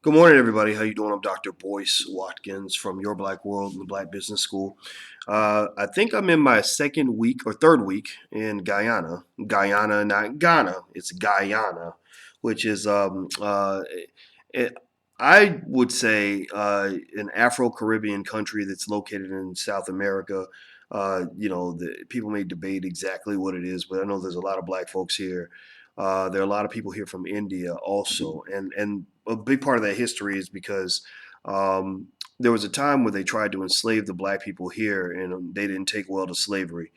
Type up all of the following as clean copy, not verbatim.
Good morning, everybody. How you doing? I'm Dr. Boyce Watkins from Your Black World and the Black Business School. I think I'm in my second week or third week in Guyana. Guyana, not Ghana. It's Guyana, which is it, I would say an Afro-Caribbean country that's located in South America. People may debate exactly what it is, but I know there's a lot of black folks here. There are a lot of people here from India also, and a big part of that history is because um, there was a time where they tried to enslave the black people here, and they didn't take well to slavery.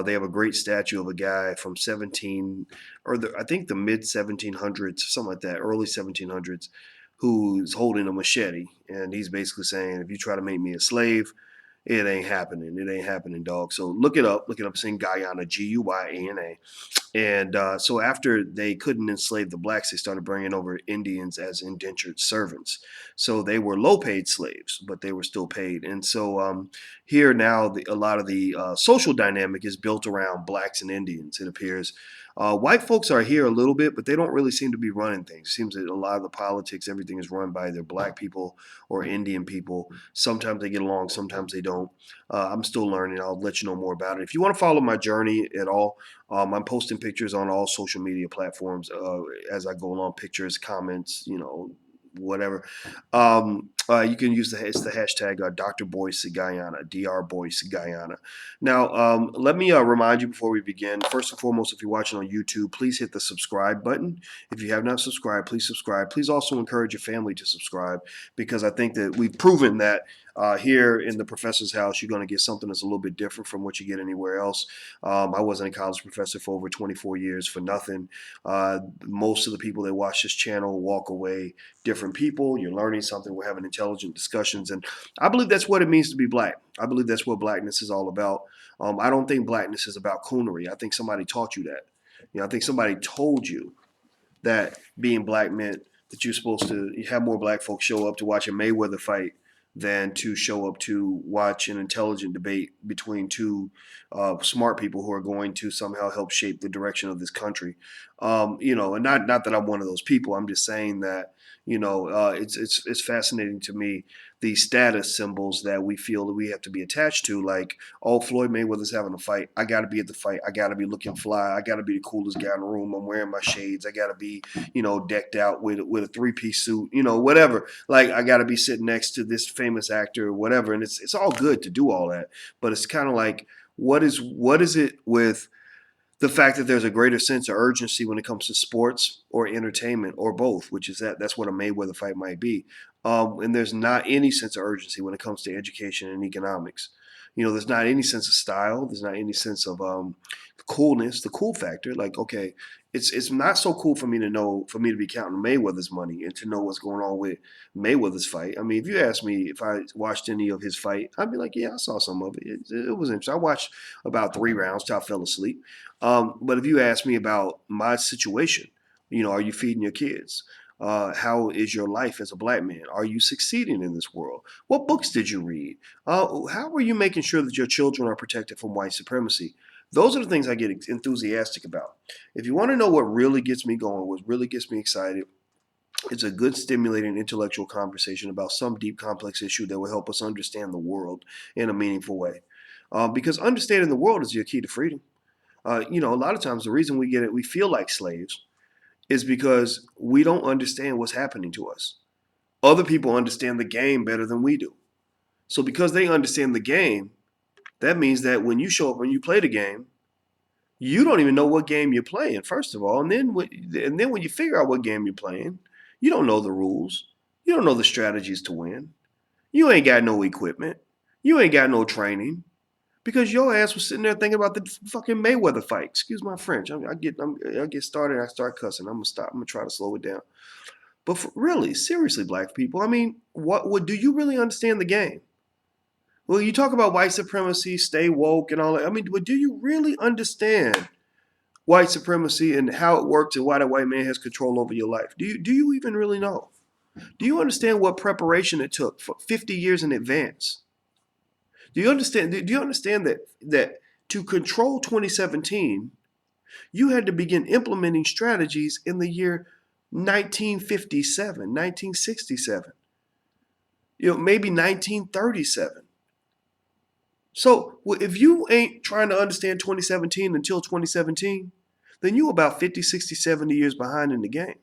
They have a great statue of a guy from 17, I think the mid 1700s, something like that, early 1700s, who's holding a machete, and he's basically saying, "If you try to make me a slave, it ain't happening. It ain't happening, dog." So look it up. Look it up. It's in Guyana, Guyana. And so after they couldn't enslave the blacks, they started bringing over Indians as indentured servants. So they were low paid slaves, but they were still paid. And so here now, a lot of the social dynamic is built around blacks and Indians, it appears. White folks are here a little bit, but they don't really seem to be running things. It seems that a lot of the politics, everything is run by either black people or Indian people. Sometimes they get along, sometimes they don't. I'm still learning. I'll let you know more about it. If you want to follow my journey at all, I'm posting pictures on all social media platforms as I go along, pictures, comments, whatever. You can use it's the hashtag Dr. Boyce Guyana, Dr. Boyce Guyana. Now, let me remind you before we begin. First and foremost, if you're watching on YouTube, please hit the subscribe button. If you have not subscribed, please subscribe. Please also encourage your family to subscribe because I think that we've proven that here in the professor's house, you're going to get something that's a little bit different from what you get anywhere else. I wasn't a college professor for over 24 years for nothing. Most of the people that watch this channel walk away different people. You're learning something. We're having intelligent discussions. And I believe that's what it means to be black. I believe that's what blackness is all about. I don't think blackness is about coonery. I think somebody taught you that. I think somebody told you that being black meant that you're supposed to have more black folks show up to watch a Mayweather fight than to show up to watch an intelligent debate between two smart people who are going to somehow help shape the direction of this country. And not that I'm one of those people. I'm just saying that it's fascinating to me the status symbols that we feel that we have to be attached to. Like, oh, Floyd Mayweather's having a fight. I got to be at the fight. I got to be looking fly. I got to be the coolest guy in the room. I'm wearing my shades. I got to be decked out with a three-piece suit. Whatever. Like, I got to be sitting next to this famous actor or whatever. And it's all good to do all that, but it's kind of like what is it with the fact that there's a greater sense of urgency when it comes to sports or entertainment or both, which is that's what a Mayweather fight might be. And there's not any sense of urgency when it comes to education and economics. There's not any sense of style. There's not any sense of coolness, the cool factor. Like, okay, it's not so cool for me to be counting Mayweather's money and to know what's going on with Mayweather's fight. I mean, if you ask me if I watched any of his fight, I'd be like, yeah, I saw some of it. It was interesting. I watched about 3 rounds till I fell asleep. But if you ask me about my situation, are you feeding your kids? How is your life as a black man? Are you succeeding in this world? What books did you read? How are you making sure that your children are protected from white supremacy? Those are the things I get enthusiastic about. If you want to know what really gets me going, what really gets me excited, it's a good, stimulating intellectual conversation about some deep, complex issue that will help us understand the world in a meaningful way. Because understanding the world is your key to freedom. A lot of times the reason we feel like slaves is because we don't understand what's happening to us. Other people understand the game better than we do. So because they understand the game, that means that when you show up and you play the game, you don't even know what game you're playing, first of all. And then when you figure out what game you're playing, you don't know the rules. You don't know the strategies to win. You ain't got no equipment. You ain't got no training. Because your ass was sitting there thinking about the fucking Mayweather fight. Excuse my French. I get started and I start cussing. I'm gonna stop. I'm gonna try to slow it down. But really, seriously, black people. I mean, what do you really understand the game? Well, you talk about white supremacy, stay woke, and all that. I mean, but do you really understand white supremacy and how it works and why the white man has control over your life? Do you even really know? Do you understand what preparation it took for 50 years in advance? Do you understand? Do you understand that to control 2017, you had to begin implementing strategies in the year 1957, 1967, maybe 1937. So if you ain't trying to understand 2017 until 2017, then you about 50, 60, 70 years behind in the game.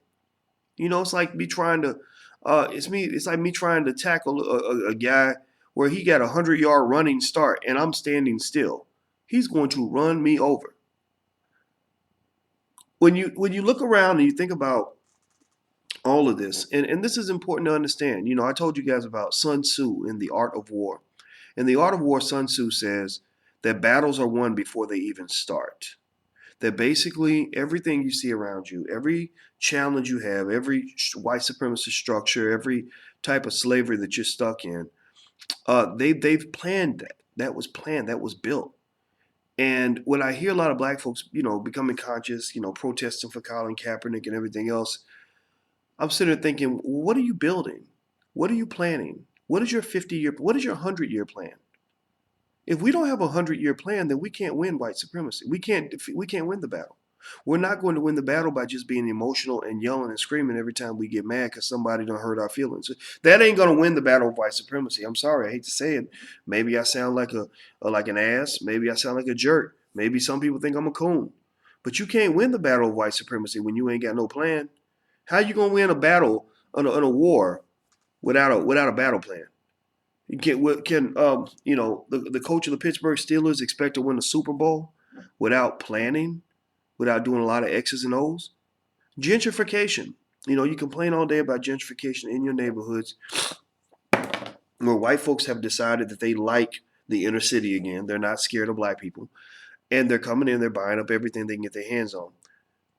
It's like me trying to, it's like me trying to tackle a guy where he got 100-yard running start and I'm standing still. He's going to run me over. When you look around and you think about all of this, and this is important to understand. I told you guys about Sun Tzu in The Art of War. In The Art of War, Sun Tzu says that battles are won before they even start. That basically everything you see around you, every challenge you have, every white supremacist structure, every type of slavery that you're stuck in, they've planned that. That was planned. That was built. And when I hear a lot of black folks, becoming conscious, protesting for Colin Kaepernick and everything else, I'm sitting there thinking, what are you building? What are you planning? What is your 50-year, what is your 100-year plan? If we don't have a 100-year plan, then we can't win white supremacy. We can't win the battle. We're not going to win the battle by just being emotional and yelling and screaming every time we get mad because somebody done hurt our feelings. That ain't going to win the battle of white supremacy. I'm sorry, I hate to say it. Maybe I sound like an ass. Maybe I sound like a jerk. Maybe some people think I'm a coon. But you can't win the battle of white supremacy when you ain't got no plan. How you going to win a battle in a war without a battle plan? The coach of the Pittsburgh Steelers expect to win the Super Bowl without planning, without doing a lot of X's and O's? Gentrification. You complain all day about gentrification in your neighborhoods where white folks have decided that they like the inner city again. They're not scared of black people. And they're coming in, they're buying up everything they can get their hands on.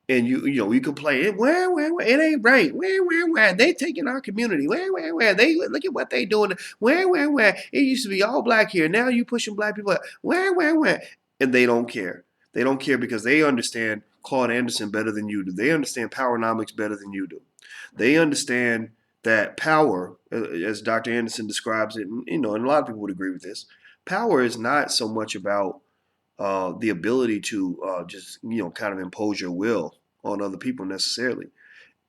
And you complain, where, it ain't right. Where, they taking our community. Where, they look at what they doing. Where, it used to be all black here. Now you pushing black people out. Where, and they don't care. They don't care because they understand Claude Anderson better than you do. They understand powernomics better than you do. They understand that power, as Dr. Anderson describes it, and a lot of people would agree with this. Power is not so much about the ability to just kind of impose your will on other people necessarily.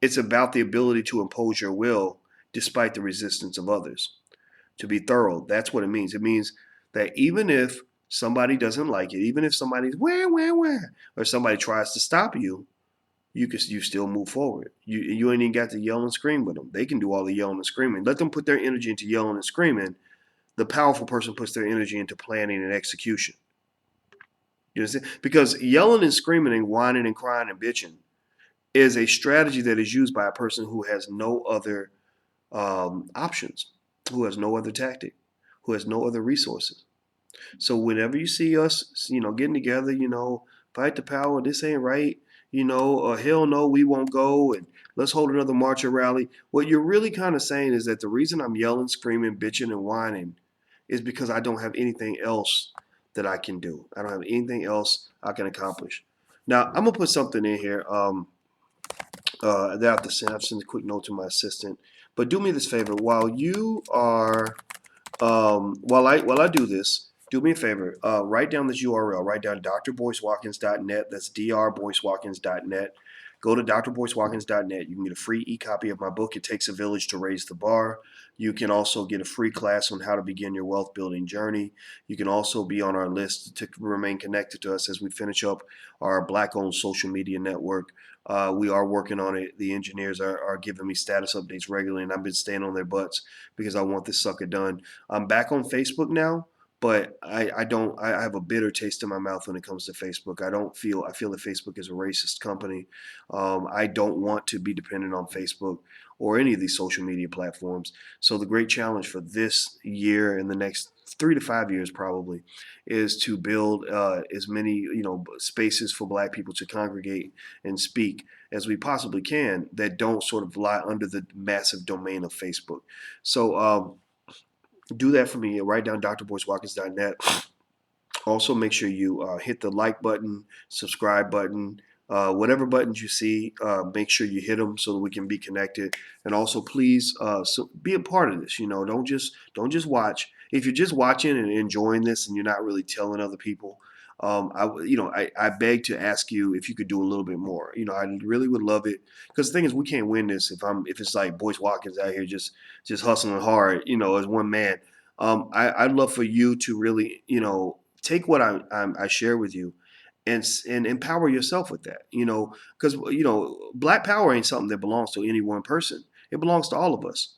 It's about the ability to impose your will despite the resistance of others. To be thorough, that's what it means. It means that even if somebody doesn't like it, even if somebody's where, or somebody tries to stop you, you still move forward. You ain't even got to yell and scream with them. They can do all the yelling and screaming. Let them put their energy into yelling and screaming. The powerful person puts their energy into planning and execution. You understand? Because yelling and screaming and whining and crying and bitching is a strategy that is used by a person who has no other options, who has no other tactic, who has no other resources. So whenever you see us, getting together, fight the power, this ain't right, hell no, we won't go, and let's hold another march or rally. What you're really kind of saying is that the reason I'm yelling, screaming, bitching, and whining is because I don't have anything else that I can do. I don't have anything else I can accomplish. Now, I'm going to put something in here that I have to send. I've sent a quick note to my assistant. But do me this favor. While you are, while I do this, do me a favor. Write down this URL. Write down drboycewatkins.net. That's drboycewatkins.net. Go to drboycewatkins.net. You can get a free e-copy of my book, It Takes a Village to Raise the Bar. You can also get a free class on how to begin your wealth building journey. You can also be on our list to remain connected to us as we finish up our Black-owned social media network. We are working on it. The engineers are giving me status updates regularly, and I've been staying on their butts because I want this sucker done. I'm back on Facebook now, but I have a bitter taste in my mouth when it comes to Facebook. I feel that Facebook is a racist company. I don't want to be dependent on Facebook or any of these social media platforms. So the great challenge for this year and the next 3 to 5 years probably is to build as many spaces for black people to congregate and speak as we possibly can that don't sort of lie under the massive domain of Facebook. So do that for me. Write down drboycewatkins.net. Also, make sure you hit the like button, subscribe button, whatever buttons you see, make sure you hit them so that we can be connected. And also, please be a part of this. Don't just watch. If you're just watching and enjoying this and you're not really telling other people, I beg to ask you if you could do a little bit more. I really would love it, because the thing is, we can't win this if it's like Boyce Watkins out here just hustling hard, as one man. I'd love for you to really, take what I share with you, and empower yourself with that. Because Black Power ain't something that belongs to any one person. It belongs to all of us.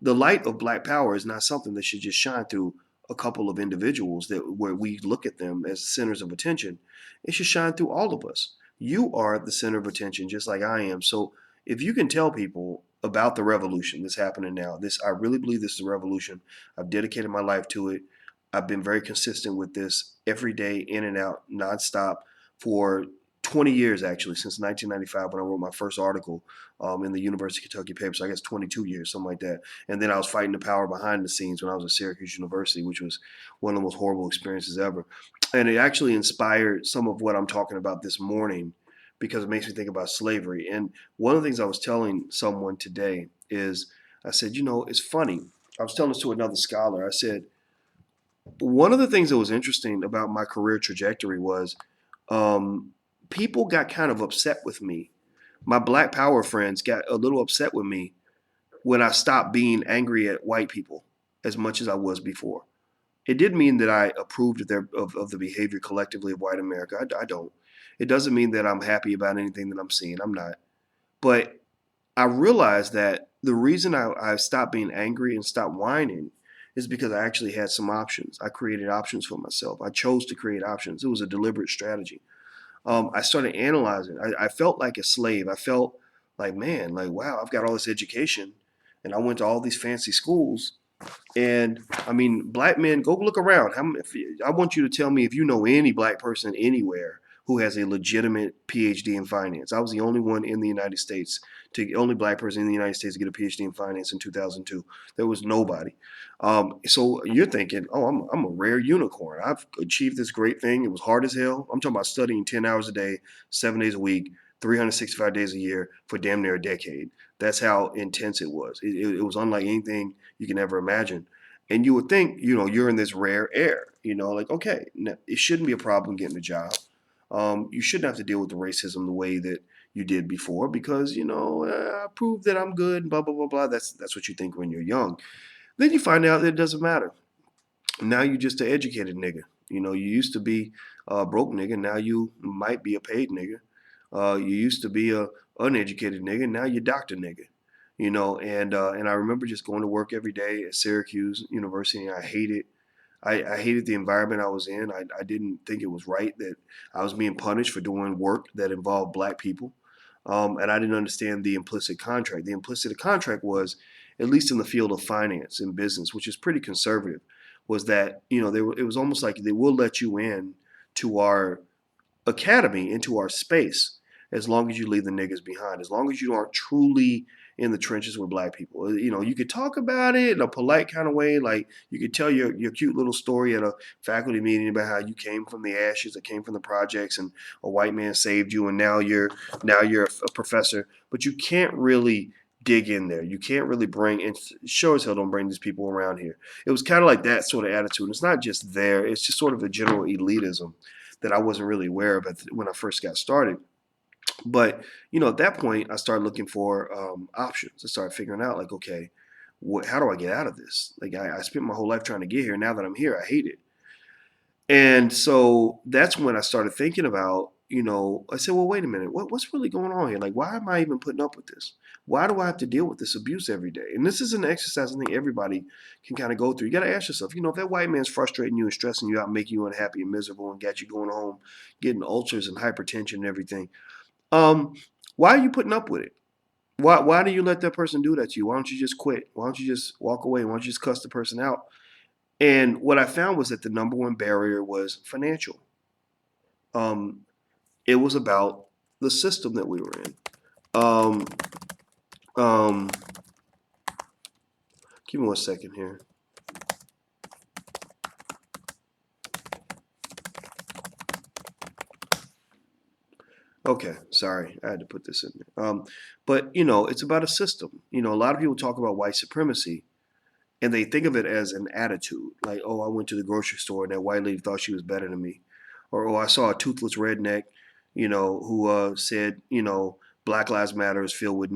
The light of Black Power is not something that should just shine through a couple of individuals that where we look at them as centers of attention. It should shine through all of us. You are the center of attention, just like I am. So if you can tell people about the revolution that's happening now, I really believe this is a revolution. I've dedicated my life to it. I've been very consistent with this every day, in and out, nonstop, for 20 years, actually, since 1995, when I wrote my first article in the University of Kentucky paper. So I guess 22 years, something like that. And then I was fighting the power behind the scenes when I was at Syracuse University, which was one of the most horrible experiences ever. And it actually inspired some of what I'm talking about this morning, because it makes me think about slavery. And one of the things I was telling someone today is, I said, it's funny. I was telling this to another scholar. I said, one of the things that was interesting about my career trajectory was, people got kind of upset with me. My Black Power friends got a little upset with me when I stopped being angry at white people as much as I was before. It didn't mean that I approved of the behavior collectively of white America. I don't. It doesn't mean that I'm happy about anything that I'm seeing. I'm not. But I realized that the reason I stopped being angry and stopped whining is because I actually had some options. I created options for myself. I chose to create options. It was a deliberate strategy. I started analyzing. I felt like a slave. I felt like, man, like, wow, I've got all this education and I went to all these fancy schools. And I mean, Black men, go look around. I want you to tell me if you know any Black person anywhere who has a legitimate PhD in finance. I was the only one in the United States, only Black person in the United States to get a PhD in finance in 2002. There was nobody. So you're thinking, oh, I'm a rare unicorn. I've achieved this great thing. It was hard as hell. I'm talking about studying 10 hours a day, 7 days a week, 365 days a year for damn near a decade. That's how intense it was. It was unlike anything you can ever imagine. And you would think, you're in this rare air, like, okay, it shouldn't be a problem getting a job. You shouldn't have to deal with the racism the way that you did before, because, I proved that I'm good, blah, blah, blah, blah. That's what you think when you're young. Then you find out that it doesn't matter. Now you're just an educated nigga. You used to be a broke nigga. Now you might be a paid nigga. You used to be a uneducated nigga. Now you're doctor nigga. And I remember just going to work every day at Syracuse University, and I hated. I hated the environment I was in. I didn't think it was right that I was being punished for doing work that involved Black people. And I didn't understand the implicit contract. The implicit contract was, at least in the field of finance and business, which is pretty conservative, was that, it was almost like they will let you in to our academy, into our space, as long as you leave the niggas behind, as long as you aren't truly in the trenches with Black people. You could talk about it in a polite kind of way, like you could tell your cute little story at a faculty meeting about how you came from the ashes, or came from the projects, and a white man saved you, and now you're a professor. But you can't really dig in there. You can't really bring, and sure as hell don't bring these people around here. It was kind of like that sort of attitude. It's not just there. It's just sort of a general elitism that I wasn't really aware of when I first got started. But at that point, I started looking for options. I started figuring out, like, okay, how do I get out of this? Like, I spent my whole life trying to get here. Now that I'm here, I hate it. And so that's when I started thinking about, I said, well, wait a minute, what's really going on here? Like, why am I even putting up with this? Why do I have to deal with this abuse every day? And this is an exercise I think everybody can kind of go through. You got to ask yourself, if that white man's frustrating you and stressing you out, making you unhappy and miserable, and got you going home, getting ulcers and hypertension and everything, why are you putting up with it? Why do you let that person do that to you? Why don't you just quit? Why don't you just walk away? Why don't you just cuss the person out? And what I found was that the number one barrier was financial. It was about the system that we were in. Give me 1 second here. Okay, sorry, I had to put this in there. But it's about a system. A lot of people talk about white supremacy, and they think of it as an attitude, like, oh, I went to the grocery store and that white lady thought she was better than me. or I saw a toothless redneck, who said, Black Lives Matter is filled with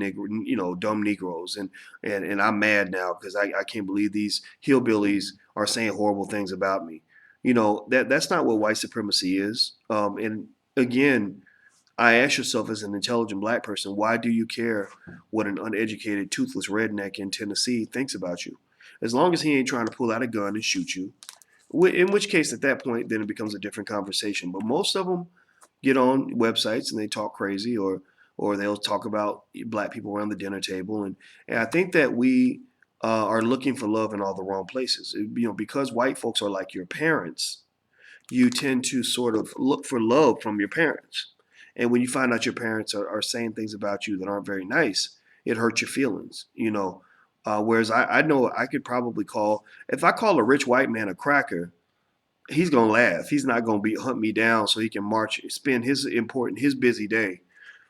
dumb Negroes, and I'm mad now because I can't believe these hillbillies are saying horrible things about me. That's not what white supremacy is. And again, I ask yourself as an intelligent black person, why do you care what an uneducated, toothless redneck in Tennessee thinks about you? As long as he ain't trying to pull out a gun and shoot you, in which case, at that point, then it becomes a different conversation. But most of them get on websites and they talk crazy, or they'll talk about black people around the dinner table, and I think that we are looking for love in all the wrong places. Because white folks are like your parents, you tend to sort of look for love from your parents. And when you find out your parents are saying things about you that aren't very nice, it hurts your feelings. Whereas I know I could probably if I call a rich white man a cracker, he's gonna laugh. He's not gonna hunt me down so he can spend his busy day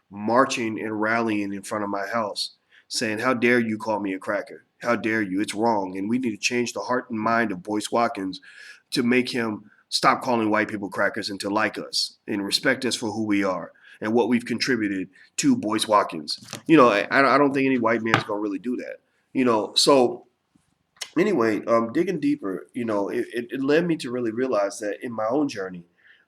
marching and rallying in front of my house, saying, "How dare you call me a cracker? How dare you? It's wrong." And we need to change the heart and mind of Boyce Watkins to make him stop calling white people crackers and to like us and respect us for who we are and what we've contributed to Boyce Watkins. I don't think any white man's gonna really do that. So anyway, digging deeper, it led me to really realize that in my own journey,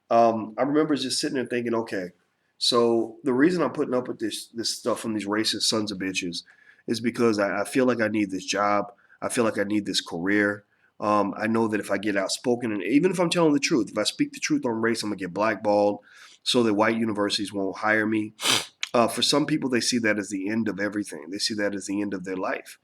I remember just sitting there thinking, okay, so the reason I'm putting up with this stuff from these racist sons of bitches is because I feel like I need this job. I feel like I need this career. I know that if I get outspoken, and even if I'm telling the truth, if I speak the truth on race, I'm gonna get blackballed, so that white universities won't hire me. For some people, they see that as the end of everything. They see that as the end of their life.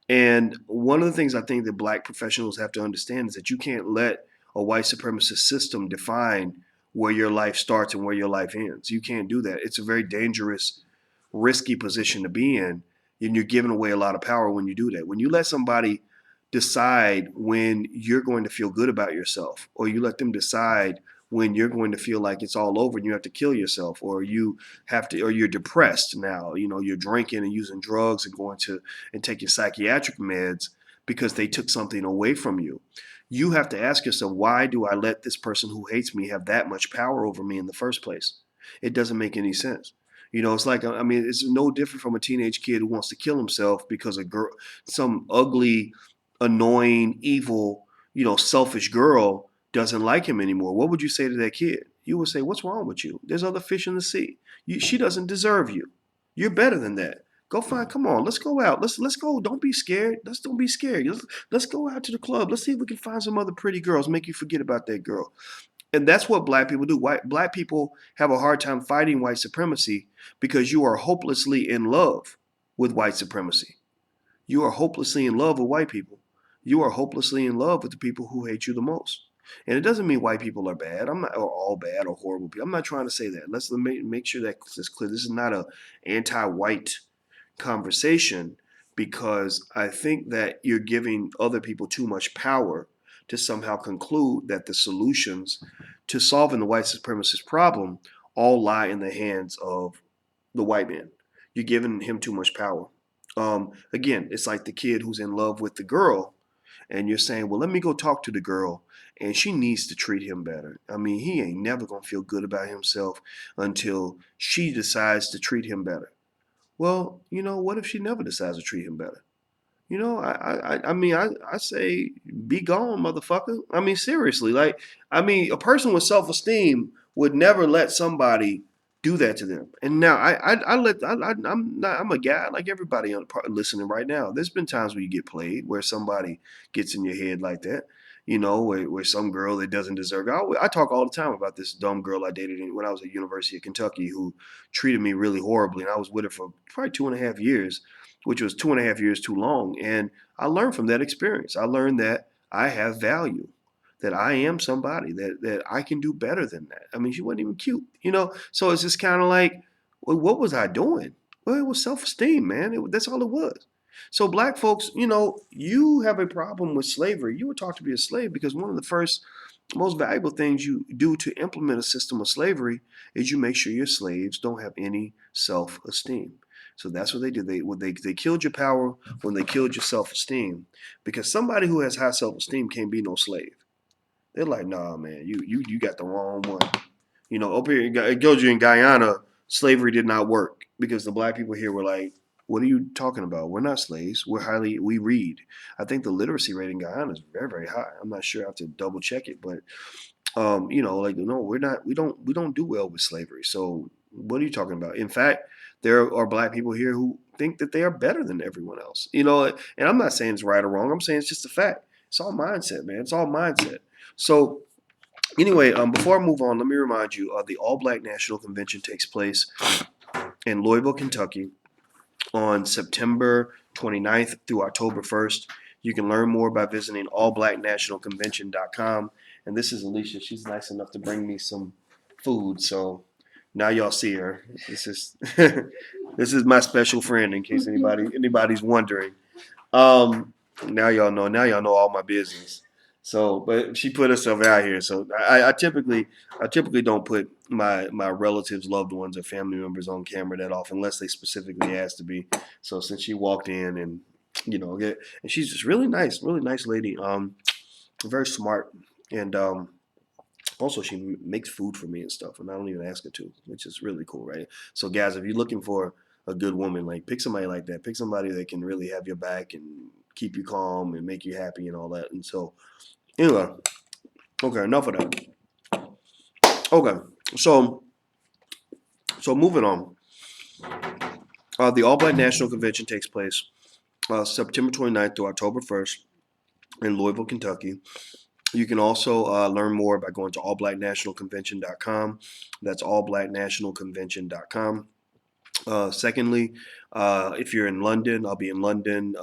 And one of the things I think that black professionals have to understand is that you can't let a white supremacist system define where your life starts and where your life ends. You can't do that. It's a very dangerous, risky position to be in, and you're giving away a lot of power when you do that. When you let somebody decide when you're going to feel good about yourself, or you let them decide when you're going to feel like it's all over and you have to kill yourself, or you're depressed now, you're drinking and using drugs and and taking psychiatric meds because they took something away from you. You have to ask yourself, why do I let this person who hates me have that much power over me in the first place? It doesn't make any sense. It's like, I mean, it's no different from a teenage kid who wants to kill himself because some ugly, annoying, evil, selfish girl doesn't like him anymore. What would you say to that kid? You would say, "What's wrong with you? There's other fish in the sea. She doesn't deserve you. You're better than that. Go find. Come on, let's go out. Let's go. Don't be scared. Don't be scared. Let's go out to the club. Let's see if we can find some other pretty girls. Make you forget about that girl." And that's what black people do. Black people have a hard time fighting white supremacy because you are hopelessly in love with white supremacy. You are hopelessly in love with white people. You are hopelessly in love with the people who hate you the most. And it doesn't mean white people are bad. I'm not, or all bad or horrible people. I'm not trying to say that. Let's make sure that it's clear. This is not a anti-white conversation, because I think that you're giving other people too much power to somehow conclude that the solutions to solving the white supremacist problem all lie in the hands of the white man. You're giving him too much power. Again, it's like the kid who's in love with the girl, and you're saying, well, let me go talk to the girl, and she needs to treat him better. I mean, he ain't never gonna feel good about himself until she decides to treat him better. Well, what if she never decides to treat him better? I say, be gone, motherfucker. I mean, seriously, like, a person with self-esteem would never let somebody do that to them. And now I'm a guy like everybody listening right now. There's been times where you get played, where somebody gets in your head like that. Where some girl that doesn't deserve it. I talk all the time about this dumb girl I dated when I was at University of Kentucky who treated me really horribly, and I was with her for probably 2.5 years, which was 2.5 years too long. And I learned from that experience. I learned that I have value, that I am somebody, that I can do better than that. I mean, she wasn't even cute. So it's just kind of like, well, what was I doing? Well, it was self-esteem, man. That's all it was. So black folks, you have a problem with slavery. You were taught to be a slave because one of the first most valuable things you do to implement a system of slavery is you make sure your slaves don't have any self-esteem. So that's what they did. They killed your power when they killed your self-esteem, because somebody who has high self-esteem can't be no slave. They're like, nah, man, you got the wrong one. Up here, it goes you in Guyana, slavery did not work because the black people here were like, what are you talking about? We're not slaves. We read. I think the literacy rate in Guyana is very, very high. I'm not sure. I have to double check it, but like, no, we're not, we don't do well with slavery. So what are you talking about? In fact, there are black people here who think that they are better than everyone else. And I'm not saying it's right or wrong. I'm saying it's just a fact. It's all mindset, man. It's all mindset. So anyway, before I move on, let me remind you, the All Black National Convention takes place in Louisville, Kentucky, on September 29th through October 1st. You can learn more by visiting allblacknationalconvention.com. And this is Alicia. She's nice enough to bring me some food. So now y'all see her. This is this is my special friend. In case anybody's wondering. Now y'all know. Now y'all know all my business. So, but she put herself out here. So I typically don't put my relatives, loved ones, or family members on camera that often, unless they specifically ask to be. So since she walked in and and she's just really nice lady. Very smart, and also she makes food for me and stuff, and I don't even ask her to, which is really cool, right? So guys, if you're looking for a good woman, like pick somebody like that. Pick somebody that can really have your back and keep you calm and make you happy and all that. And so anyway, okay, enough of that. Okay, so moving on. The All Black National Convention takes place September 29th through October 1st in Louisville, Kentucky. You can also learn more by going to allblacknationalconvention.com. That's allblacknationalconvention.com. Secondly, if you're in London, I'll be in London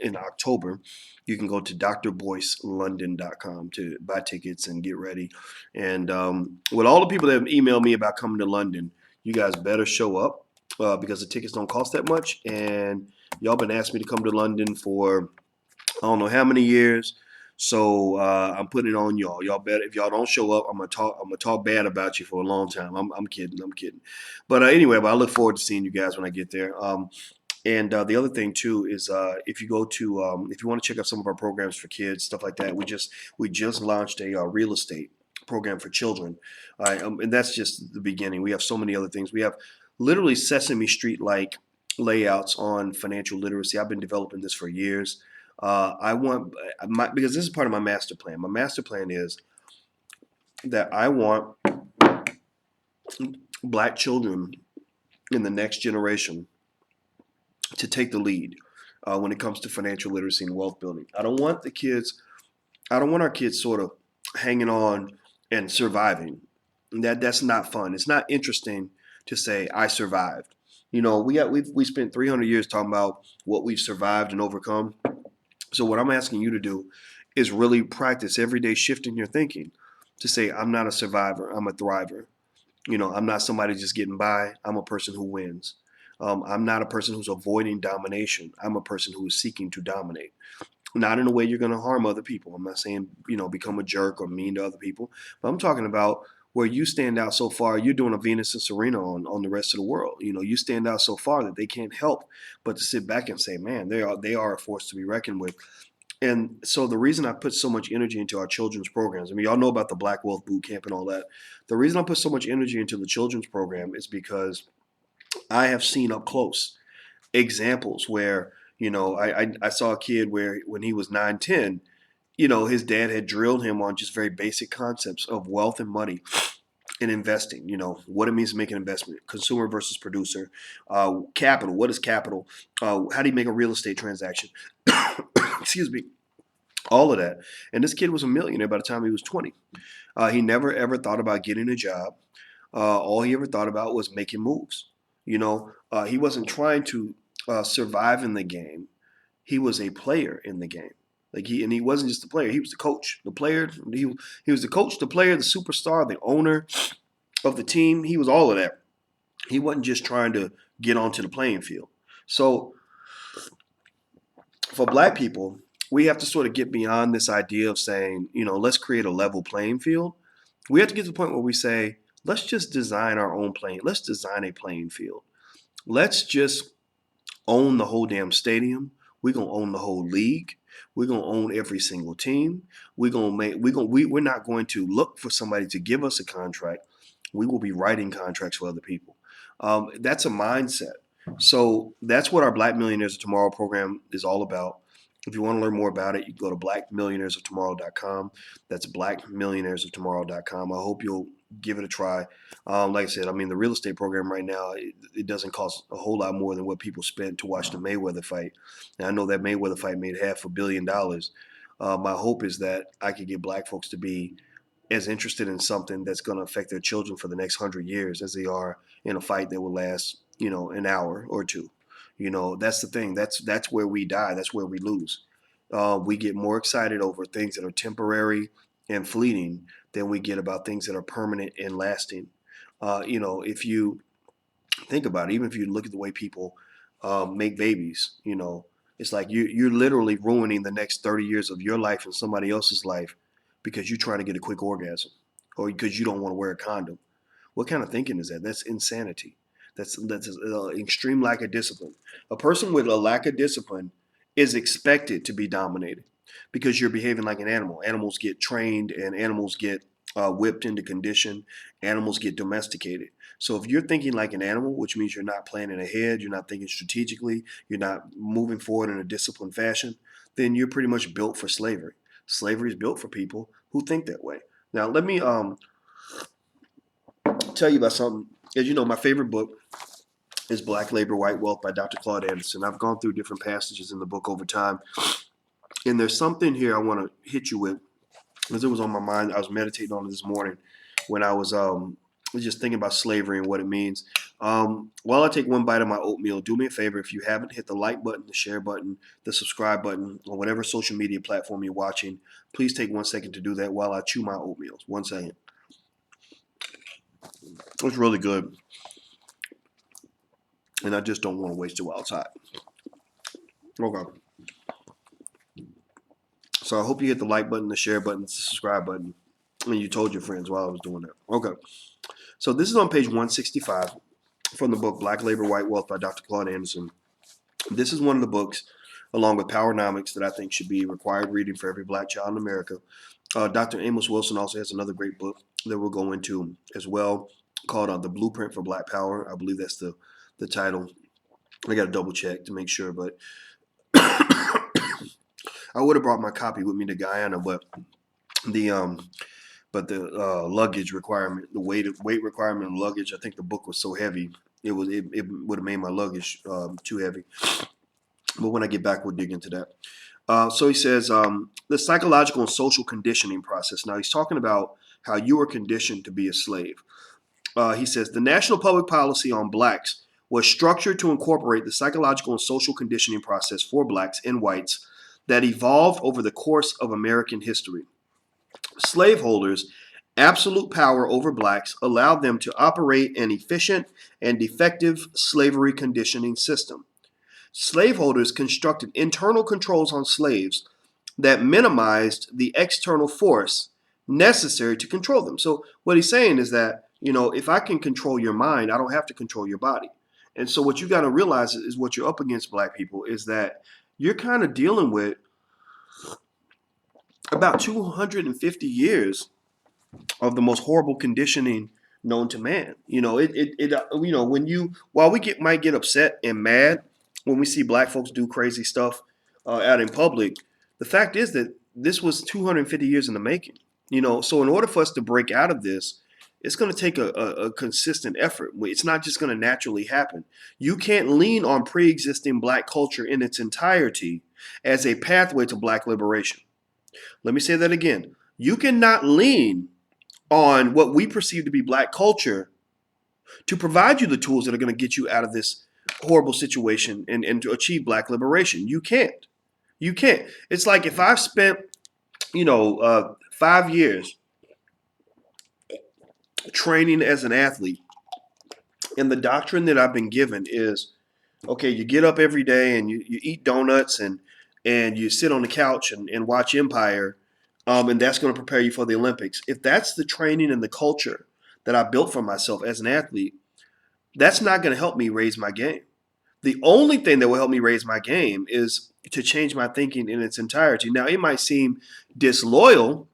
in October. You can go to drboycelondon.com to buy tickets and get ready. And with all the people that have emailed me about coming to London, you guys better show up because the tickets don't cost that much. And y'all been asking me to come to London for I don't know how many years. So I'm putting it on y'all. Y'all better if y'all don't show up, I'm gonna talk bad about you for a long time. I'm kidding. I'm kidding. But anyway, I look forward to seeing you guys when I get there. And the other thing too is if you go to if you want to check out some of our programs for kids, stuff like that, we just launched a real estate program for children, and that's just the beginning. We have so many other things. We have literally Sesame Street like layouts on financial literacy. I've been developing this for years. I want because this is part of my master plan. My master plan is that I want black children in the next generation to take the lead when it comes to financial literacy and wealth building. I don't want our kids sort of hanging on and surviving. That's not fun. It's not interesting to say I survived. We spent 300 years talking about what we've survived and overcome. So what I'm asking you to do is really practice every day shifting your thinking to say, I'm not a survivor, I'm a thriver. I'm not somebody just getting by, I'm a person who wins. I'm not a person who's avoiding domination. I'm a person who is seeking to dominate. Not in a way you're going to harm other people. I'm not saying, become a jerk or mean to other people, but I'm talking about where you stand out so far, you're doing a Venus and Serena on the rest of the world. You stand out so far that they can't help but to sit back and say, man, they are a force to be reckoned with. And so the reason I put so much energy into our children's programs, I mean, y'all know about the Black Wealth Boot Camp and all that. The reason I put so much energy into the children's program is because I have seen up close examples where, I saw a kid where when he was 9, 10, his dad had drilled him on just very basic concepts of wealth and money and investing, what it means to make an investment, consumer versus producer, capital, what is capital, how do you make a real estate transaction, excuse me, all of that. And this kid was a millionaire by the time he was 20. He never ever thought about getting a job. All he ever thought about was making moves. He wasn't trying to survive in the game. He was a player in the game. He wasn't just a player. He was the coach, the player. He was the coach, the player, the superstar, the owner of the team. He was all of that. He wasn't just trying to get onto the playing field. So for black people, we have to sort of get beyond this idea of saying, let's create a level playing field. We have to get to the point where we say, let's just design our own plane. Let's design a playing field. Let's just own the whole damn stadium. We're going to own the whole league. We're gonna own every single team. We're not going to look for somebody to give us a contract. We will be writing contracts for other people. That's a mindset. So that's what our Black Millionaires of Tomorrow program is all about. If you want to learn more about it, you can go to blackmillionairesoftomorrow.com. That's blackmillionairesoftomorrow.com. I hope you'll give it a try. Like I said, I mean, the real estate program right now, it doesn't cost a whole lot more than what people spent to watch the Mayweather fight. And I know that Mayweather fight made $500 million. My hope is that I could get black folks to be as interested in something that's going to affect their children for the next 100 years as they are in a fight that will last, an hour or two. That's the thing. That's where we die. That's where we lose. We get more excited over things that are temporary and fleeting than we get about things that are permanent and lasting. If you think about it, even if you look at the way people make babies, it's like you're literally ruining the next 30 years of your life and somebody else's life because you're trying to get a quick orgasm or because you don't want to wear a condom. What kind of thinking is that? That's insanity. That's an extreme lack of discipline. A person with a lack of discipline is expected to be dominated because you're behaving like an animal. Animals get trained and animals get whipped into condition. Animals get domesticated. So if you're thinking like an animal, which means you're not planning ahead, you're not thinking strategically, you're not moving forward in a disciplined fashion, then you're pretty much built for slavery. Slavery is built for people who think that way. Now, let me tell you about something. As you know, my favorite book is Black Labor, White Wealth by Dr. Claude Anderson. I've gone through different passages in the book over time. And there's something here I want to hit you with because it was on my mind. I was meditating on it this morning when I was just thinking about slavery and what it means. While I take one bite of my oatmeal, do me a favor. If you haven't hit the like button, the share button, the subscribe button on whatever social media platform you're watching, please take 1 second to do that while I chew my oatmeal. 1 second. It's really good. And I just don't want to waste it while it's hot. Okay. So I hope you hit the like button, the share button, the subscribe button, and you told your friends while I was doing that. Okay. So this is on page 165 from the book Black Labor, White Wealth by Dr. Claude Anderson. This is one of the books, along with Powernomics, that I think should be required reading for every black child in America. Dr. Amos Wilson also has another great book that we'll go into as well called The Blueprint for Black Power. I believe that's the title. I got to double check to make sure, but I would have brought my copy with me to Guyana, but the luggage requirement, the weight requirement of luggage, I think the book was so heavy, it would have made my luggage too heavy. But when I get back, we'll dig into that. So he says the psychological and social conditioning process. Now he's talking about how you were conditioned to be a slave. He says the national public policy on blacks was structured to incorporate the psychological and social conditioning process for blacks and whites that evolved over the course of American history. Slaveholders' absolute power over blacks allowed them to operate an efficient and effective slavery conditioning system. Slaveholders constructed internal controls on slaves that minimized the external force necessary to control them. So what he's saying is that, if I can control your mind, I don't have to control your body. And so what you got to realize is what you're up against, black people, is that you're kind of dealing with about 250 years of the most horrible conditioning known to man. While we might get upset and mad when we see black folks do crazy stuff out in public, the fact is that this was 250 years in the making. So in order for us to break out of this, it's going to take a consistent effort. It's not just going to naturally happen. You can't lean on pre-existing black culture in its entirety as a pathway to black liberation. Let me say that again. You cannot lean on what we perceive to be black culture to provide you the tools that are going to get you out of this horrible situation and to achieve black liberation. You can't. You can't. It's like if I've spent, 5 years training as an athlete, and the doctrine that I've been given is, okay, you get up every day and you eat donuts and you sit on the couch and watch Empire, and that's going to prepare you for the Olympics. If that's the training and the culture that I built for myself as an athlete, that's not going to help me raise my game. The only thing that will help me raise my game is to change my thinking in its entirety. Now, it might seem disloyal,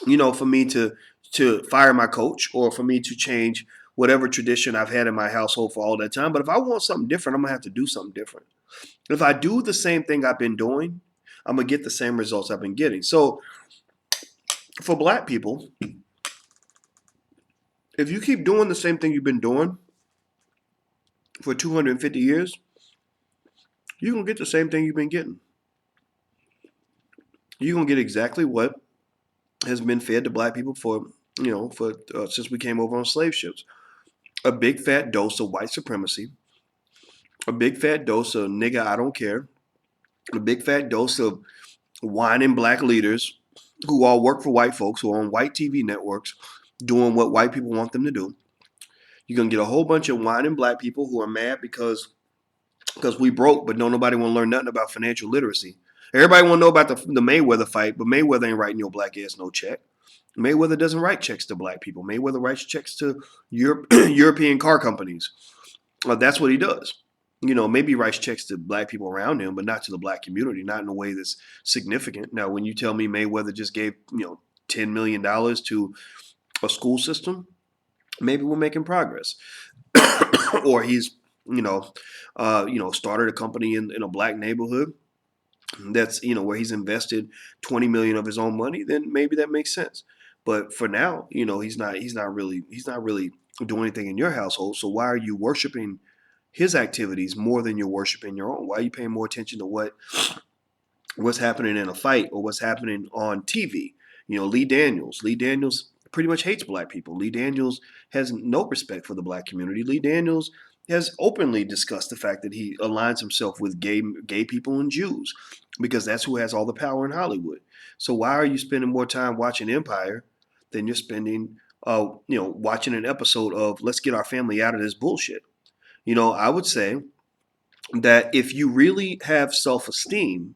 for me to fire my coach or for me to change whatever tradition I've had in my household for all that time. But if I want something different, I'm gonna have to do something different. If I do the same thing I've been doing, I'm gonna get the same results I've been getting. So for black people, if you keep doing the same thing you've been doing for 250 years, you're gonna get the same thing you've been getting. You're gonna get exactly what has been fed to black people for since we came over on slave ships. A big fat dose of white supremacy, a big fat dose of nigga I don't care, a big fat dose of whining black leaders who all work for white folks who are on white TV networks doing what white people want them to do. You're gonna get a whole bunch of whining black people who are mad because we broke, but don't nobody want to learn nothing about financial literacy. Everybody want to know about the Mayweather fight, but Mayweather ain't writing your black ass no check. Mayweather doesn't write checks to black people. Mayweather writes checks to European car companies. That's what he does. Maybe he writes checks to black people around him, but not to the black community, not in a way that's significant. Now, when you tell me Mayweather just gave, $10 million to a school system, maybe we're making progress. Or he's, started a company in a black neighborhood that's, where he's invested 20 million of his own money, then maybe that makes sense. But for now, he's not really doing anything in your household. So why are you worshiping his activities more than you're worshiping your own? Why are you paying more attention to what's happening in a fight or what's happening on TV? Lee Daniels pretty much hates black people. Lee Daniels has no respect for the black community. Lee Daniels has openly discussed the fact that he aligns himself with gay people and Jews because that's who has all the power in Hollywood. So why are you spending more time watching Empire than you're spending, watching an episode of Let's Get Our Family Out of This Bullshit? I would say that if you really have self-esteem,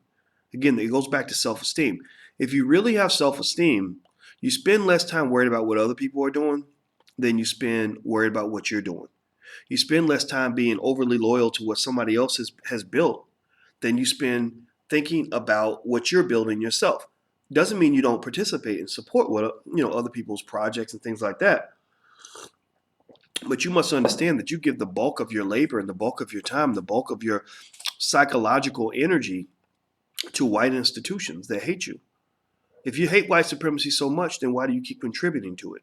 again, it goes back to self-esteem. If you really have self-esteem, you spend less time worried about what other people are doing than you spend worried about what you're doing. You spend less time being overly loyal to what somebody else has built than you spend thinking about what you're building yourself. Doesn't mean you don't participate and support what other people's projects and things like that. But you must understand that you give the bulk of your labor and the bulk of your time, the bulk of your psychological energy to white institutions that hate you. If you hate white supremacy so much, then why do you keep contributing to it?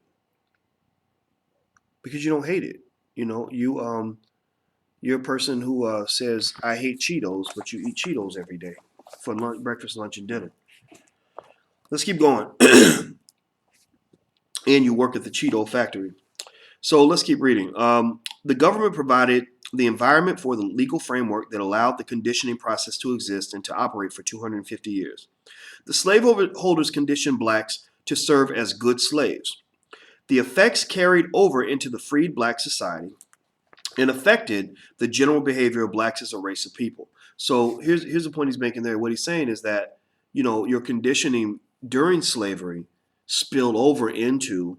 Because you don't hate it. You're a person who says, I hate Cheetos, but you eat Cheetos every day for lunch, breakfast, lunch, and dinner. Let's keep going. And you work at the Cheeto factory. So let's keep reading. The government provided the environment for the legal framework that allowed the conditioning process to exist and to operate for 250 years. The slaveholders conditioned blacks to serve as good slaves. The effects carried over into the freed black society and affected the general behavior of blacks as a race of people. So here's the point he's making there. What he's saying is that, your conditioning during slavery spilled over into,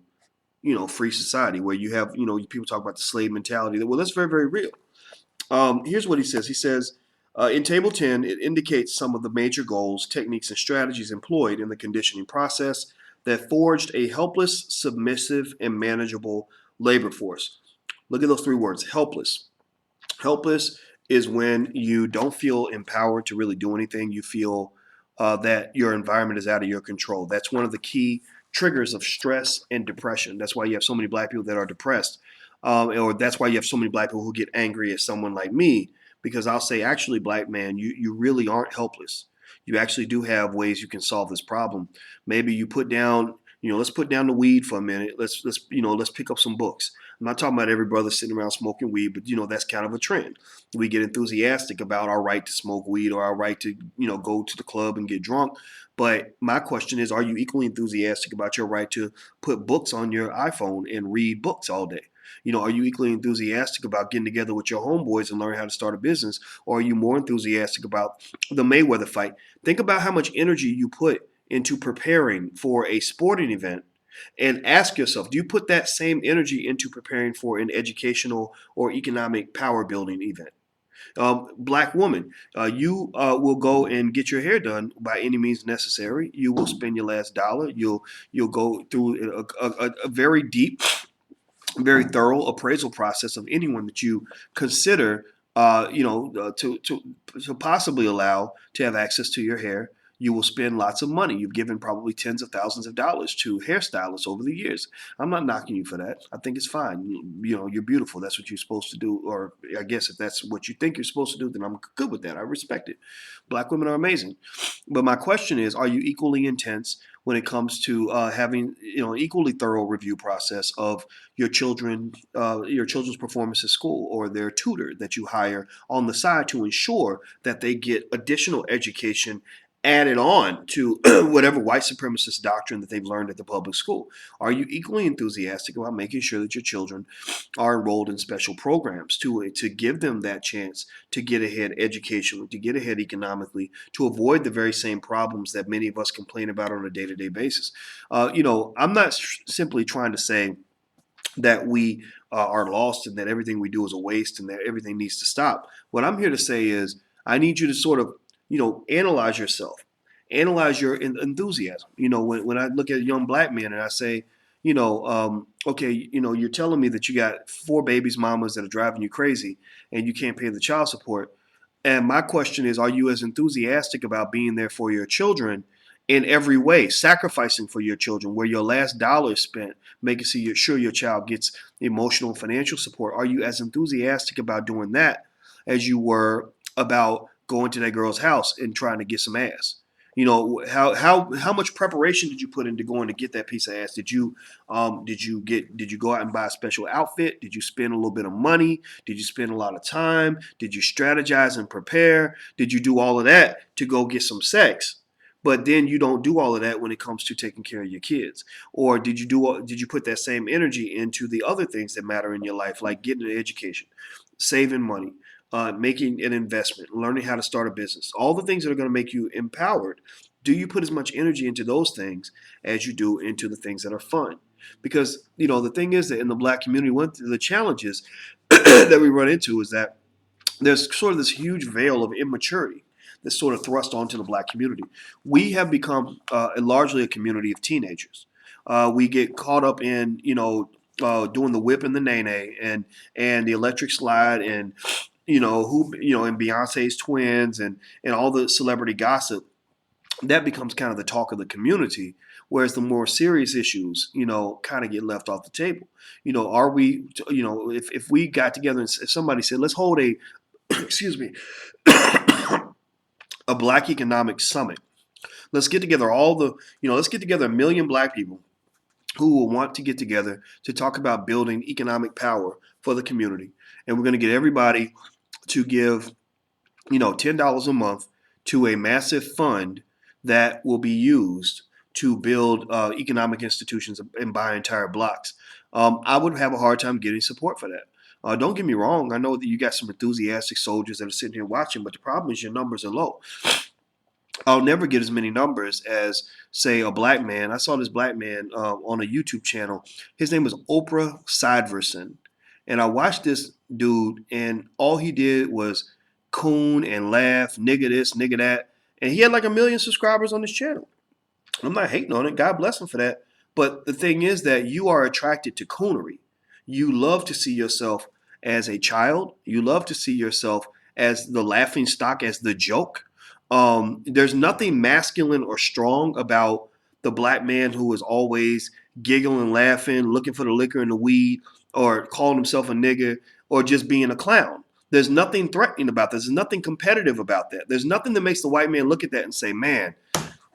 free society where you have, people talk about the slave mentality. Well, that's very, very real. Here's what he says. He says, in Table 10, it indicates some of the major goals, techniques, and strategies employed in the conditioning process that forged a helpless, submissive, and manageable labor force. Look at those three words, helpless. Helpless is when you don't feel empowered to really do anything. You feel that your environment is out of your control. That's one of the key triggers of stress and depression. That's why you have so many black people that are depressed. Or that's why you have so many black people who get angry at someone like me, because I'll say, actually, black man, you really aren't helpless. You actually do have ways you can solve this problem. Maybe you put down, let's put down the weed for a minute. Let's pick up some books. I'm not talking about every brother sitting around smoking weed, but that's kind of a trend. We get enthusiastic about our right to smoke weed or our right to, go to the club and get drunk. But my question is, are you equally enthusiastic about your right to put books on your iPhone and read books all day? Are you equally enthusiastic about getting together with your homeboys and learn how to start a business? Or are you more enthusiastic about the Mayweather fight? Think about how much energy you put into preparing for a sporting event and ask yourself, do you put that same energy into preparing for an educational or economic power building event? Black woman, you will go and get your hair done by any means necessary. You will spend your last dollar. You'll go through a very deep, very thorough appraisal process of anyone that you consider, to possibly allow to have access to your hair. You will spend lots of money. You've given probably tens of thousands of dollars to hairstylists over the years. I'm not knocking you for that. I think it's fine. You're beautiful. That's what you're supposed to do. Or I guess if that's what you think you're supposed to do, then I'm good with that. I respect it. Black women are amazing. But my question is, are you equally intense when it comes to having an equally thorough review process of your children's performance at school, or their tutor that you hire on the side to ensure that they get additional education added on to whatever white supremacist doctrine that they've learned at the public school? Are you equally enthusiastic about making sure that your children are enrolled in special programs to give them that chance to get ahead educationally, to get ahead economically, to avoid the very same problems that many of us complain about on a day-to-day basis? I'm not simply trying to say that we are lost and that everything we do is a waste and that everything needs to stop. What I'm here to say is I need you to sort of, analyze yourself, analyze your enthusiasm. When I look at a young black man and I say, okay, you're telling me that you got four babies mamas that are driving you crazy and you can't pay the child support. And my question is, are you as enthusiastic about being there for your children in every way, sacrificing for your children, where your last dollar is spent, making sure your child gets emotional and financial support? Are you as enthusiastic about doing that as you were about going to that girl's house and trying to get some ass? How much preparation did you put into going to get that piece of ass? Did you go out and buy a special outfit? Did you spend a little bit of money? Did you spend a lot of time? Did you strategize and prepare? Did you do all of that to go get some sex? But then you don't do all of that when it comes to taking care of your kids. Or did you put that same energy into the other things that matter in your life, like getting an education, saving money, making an investment, learning how to start a business, all the things that are going to make you empowered? Do you put as much energy into those things as you do into the things that are fun? Because the thing is that in the black community, one of the challenges that we run into is that there's sort of this huge veil of immaturity that's sort of thrust onto the black community. We have become largely a community of teenagers. We get caught up in doing the whip and the nae and the electric slide and and Beyonce's twins and all the celebrity gossip. That becomes kind of the talk of the community, whereas the more serious issues, kind of get left off the table. Are we, if we got together and if somebody said, let's hold a, excuse me, a Black Economic Summit. Let's get together let's get together 1 million black people who will want to get together to talk about building economic power for the community. And we're going to get everybody to give, $10 a month to a massive fund that will be used to build economic institutions and buy entire blocks. I would have a hard time getting support for that. Don't get me wrong. I know that you got some enthusiastic soldiers that are sitting here watching, but the problem is your numbers are low. I'll never get as many numbers as, say, a black man. I saw this black man on a YouTube channel. His name was Oprah Siverson. And I watched this dude, and all he did was coon and laugh, nigga this, nigga that. And he had like 1 million subscribers on his channel. I'm not hating on it. God bless him for that. But the thing is that you are attracted to coonery. You love to see yourself as a child. You love to see yourself as the laughing stock, as the joke. There's nothing masculine or strong about the black man who is always giggling, laughing, looking for the liquor and the weed, or calling himself a nigga, or just being a clown. There's nothing threatening about this. There's nothing competitive about that. There's nothing that makes the white man look at that and say, man,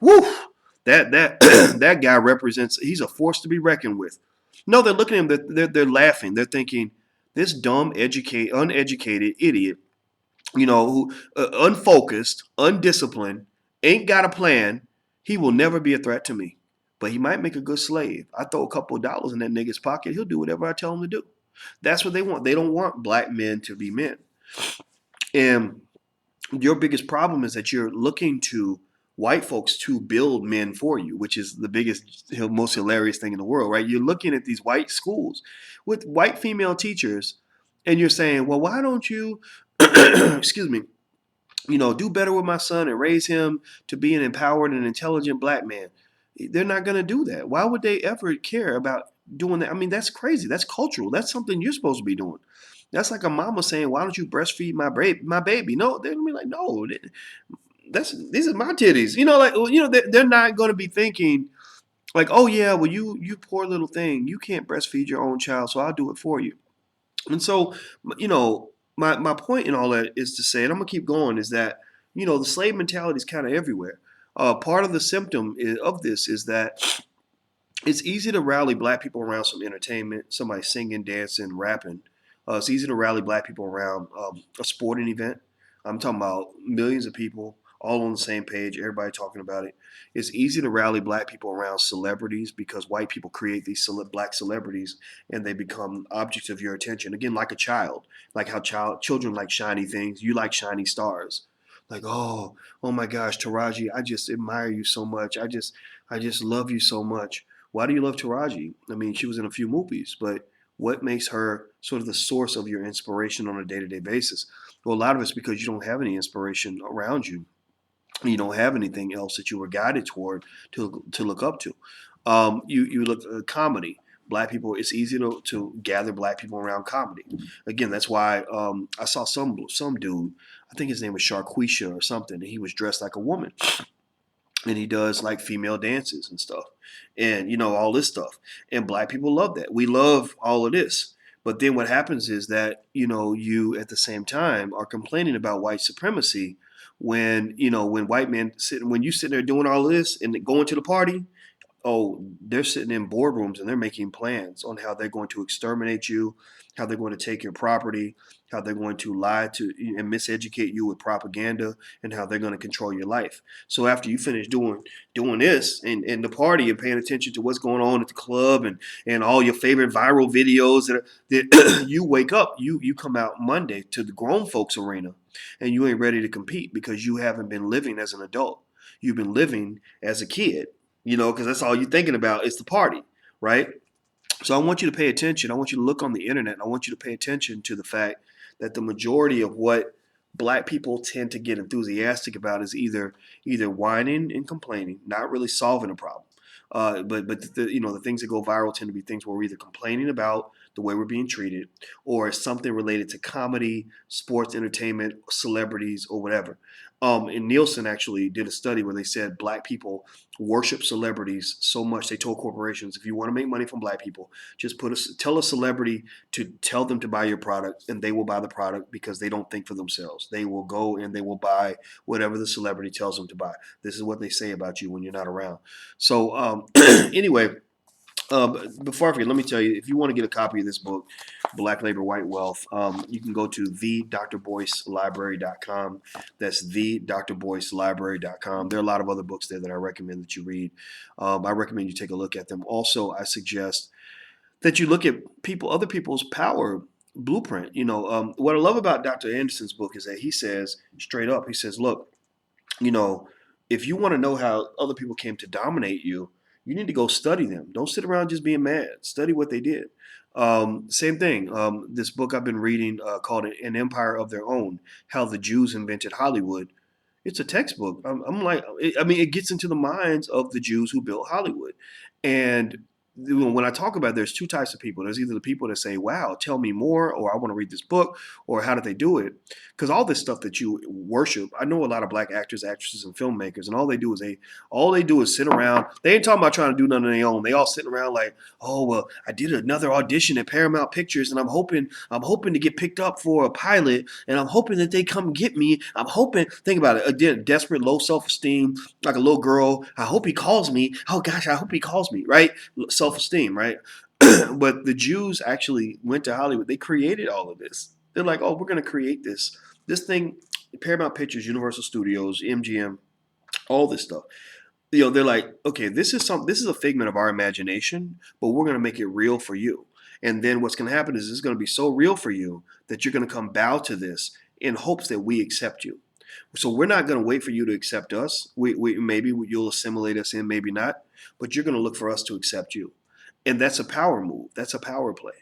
whoo, that that guy represents, he's a force to be reckoned with. No, they're looking at him, they're laughing. They're thinking, this dumb, uneducated idiot, who unfocused, undisciplined, ain't got a plan, he will never be a threat to me. But he might make a good slave. I throw a couple of dollars in that nigga's pocket, he'll do whatever I tell him to do. That's what they want. They don't want black men to be men. And your biggest problem is that you're looking to white folks to build men for you, which is the biggest, most hilarious thing in the world, right? You're looking at these white schools with white female teachers, and you're saying, well, why don't you excuse me, do better with my son and raise him to be an empowered and intelligent black man. They're not going to do that. Why would they ever care about doing that? I mean, that's crazy. That's cultural. That's something you're supposed to be doing. That's like a mama saying, "Why don't you breastfeed my baby?" No, they're gonna be like, "No, these are my titties." They're not going to be thinking like, "Oh yeah, well you poor little thing, you can't breastfeed your own child, so I'll do it for you." And so, my point in all that is to say, and I'm gonna keep going, is that the slave mentality is kind of everywhere. Part of the symptom of this is that it's easy to rally black people around some entertainment, somebody singing, dancing, rapping. It's easy to rally black people around a sporting event. I'm talking about millions of people all on the same page, everybody talking about it. It's easy to rally black people around celebrities because white people create these black celebrities and they become objects of your attention. Again, like a child, like how children like shiny things, you like shiny stars. Like, oh my gosh, Taraji, I just admire you so much. I just love you so much. Why do you love Taraji? I mean, she was in a few movies, but what makes her sort of the source of your inspiration on a day-to-day basis? Well, a lot of it's because you don't have any inspiration around you. You don't have anything else that you were guided toward to look up to. You look at comedy. Black people, it's easy to gather black people around comedy. Again, that's why I saw some dude, I think his name was Sharquisha or something, and he was dressed like a woman and he does like female dances and stuff and all this stuff, and black people love that. We love all of this, but then what happens is that you at the same time are complaining about white supremacy when white men when you sitting there doing all of this and going to the party. Oh, they're sitting in boardrooms and they're making plans on how they're going to exterminate you, how they're going to take your property, how they're going to lie to and miseducate you with propaganda, and how they're going to control your life. So after you finish doing this and the party and paying attention to what's going on at the club and all your favorite viral videos that you wake up, you come out Monday to the grown folks arena and you ain't ready to compete because you haven't been living as an adult. You've been living as a kid, because that's all you're thinking about is the party, right? So I want you to pay attention. I want you to look on the internet. And I want you to pay attention to the fact that the majority of what black people tend to get enthusiastic about is either whining and complaining, not really solving a problem. But the things that go viral tend to be things where we're either complaining about the way we're being treated, or something related to comedy, sports, entertainment, celebrities, or whatever. And Nielsen actually did a study where they said black people worship celebrities so much. They told corporations, if you want to make money from black people, just tell a celebrity to tell them to buy your product, and they will buy the product because they don't think for themselves. They will go and they will buy whatever the celebrity tells them to buy. This is what they say about you when you're not around. So anyway, before I forget, let me tell you, if you want to get a copy of this book, Black Labor, White Wealth, you can go to thedrboycelibrary.com. That's thedrboycelibrary.com. There are a lot of other books there that I recommend that you read. I recommend you take a look at them. Also, I suggest that you look at other people's power blueprint. What I love about Dr. Anderson's book is that he says straight up, he says, look, you know, if you want to know how other people came to dominate you, you need to go study them. Don't sit around just being mad. Study what they did. Same thing. This book I've been reading called An Empire of Their Own, How the Jews Invented Hollywood. It's a textbook. I'm like, I mean, it gets into the minds of the Jews who built Hollywood. And when I talk about it, there's two types of people. There's either the people that say, wow, tell me more, or I want to read this book, or how did they do it? Because all this stuff that you worship, I know a lot of black actors, actresses, and filmmakers, and all they do is sit around. They ain't talking about trying to do nothing on their own. They all sitting around like, oh well, I did another audition at Paramount Pictures, and I'm hoping to get picked up for a pilot, and I'm hoping that they come get me. I'm hoping. Think about it. Again, desperate, low self-esteem, like a little girl. I hope he calls me. Oh gosh, I hope he calls me. Right? Self-esteem, right? But the Jews actually went to Hollywood. They created all of this. They're like, oh, we're going to create this thing. Paramount Pictures, Universal Studios, MGM, all this stuff. They're like, okay, this is a figment of our imagination, but we're going to make it real for you. And then what's going to happen is it's going to be so real for you that you're going to come bow to this in hopes that we accept you. So we're not going to wait for you to accept us. Maybe you'll assimilate us in, maybe not, but you're going to look for us to accept you. And that's a power move. That's a power play.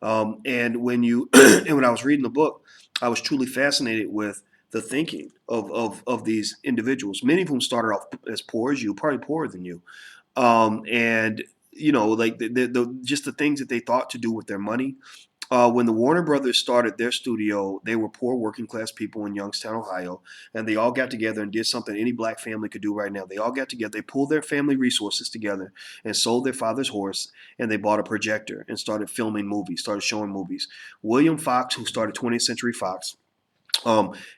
And when you and when I was reading the book, I was truly fascinated with the thinking of these individuals, many of whom started off as poor as you, probably poorer than you. And like just the things that they thought to do with their money. When the Warner Brothers started their studio, they were poor working class people in Youngstown, Ohio, and they all got together and did something any black family could do right now. They all got together, they pulled their family resources together and sold their father's horse, and they bought a projector and started filming movies, started showing movies. William Fox, who started 20th Century Fox,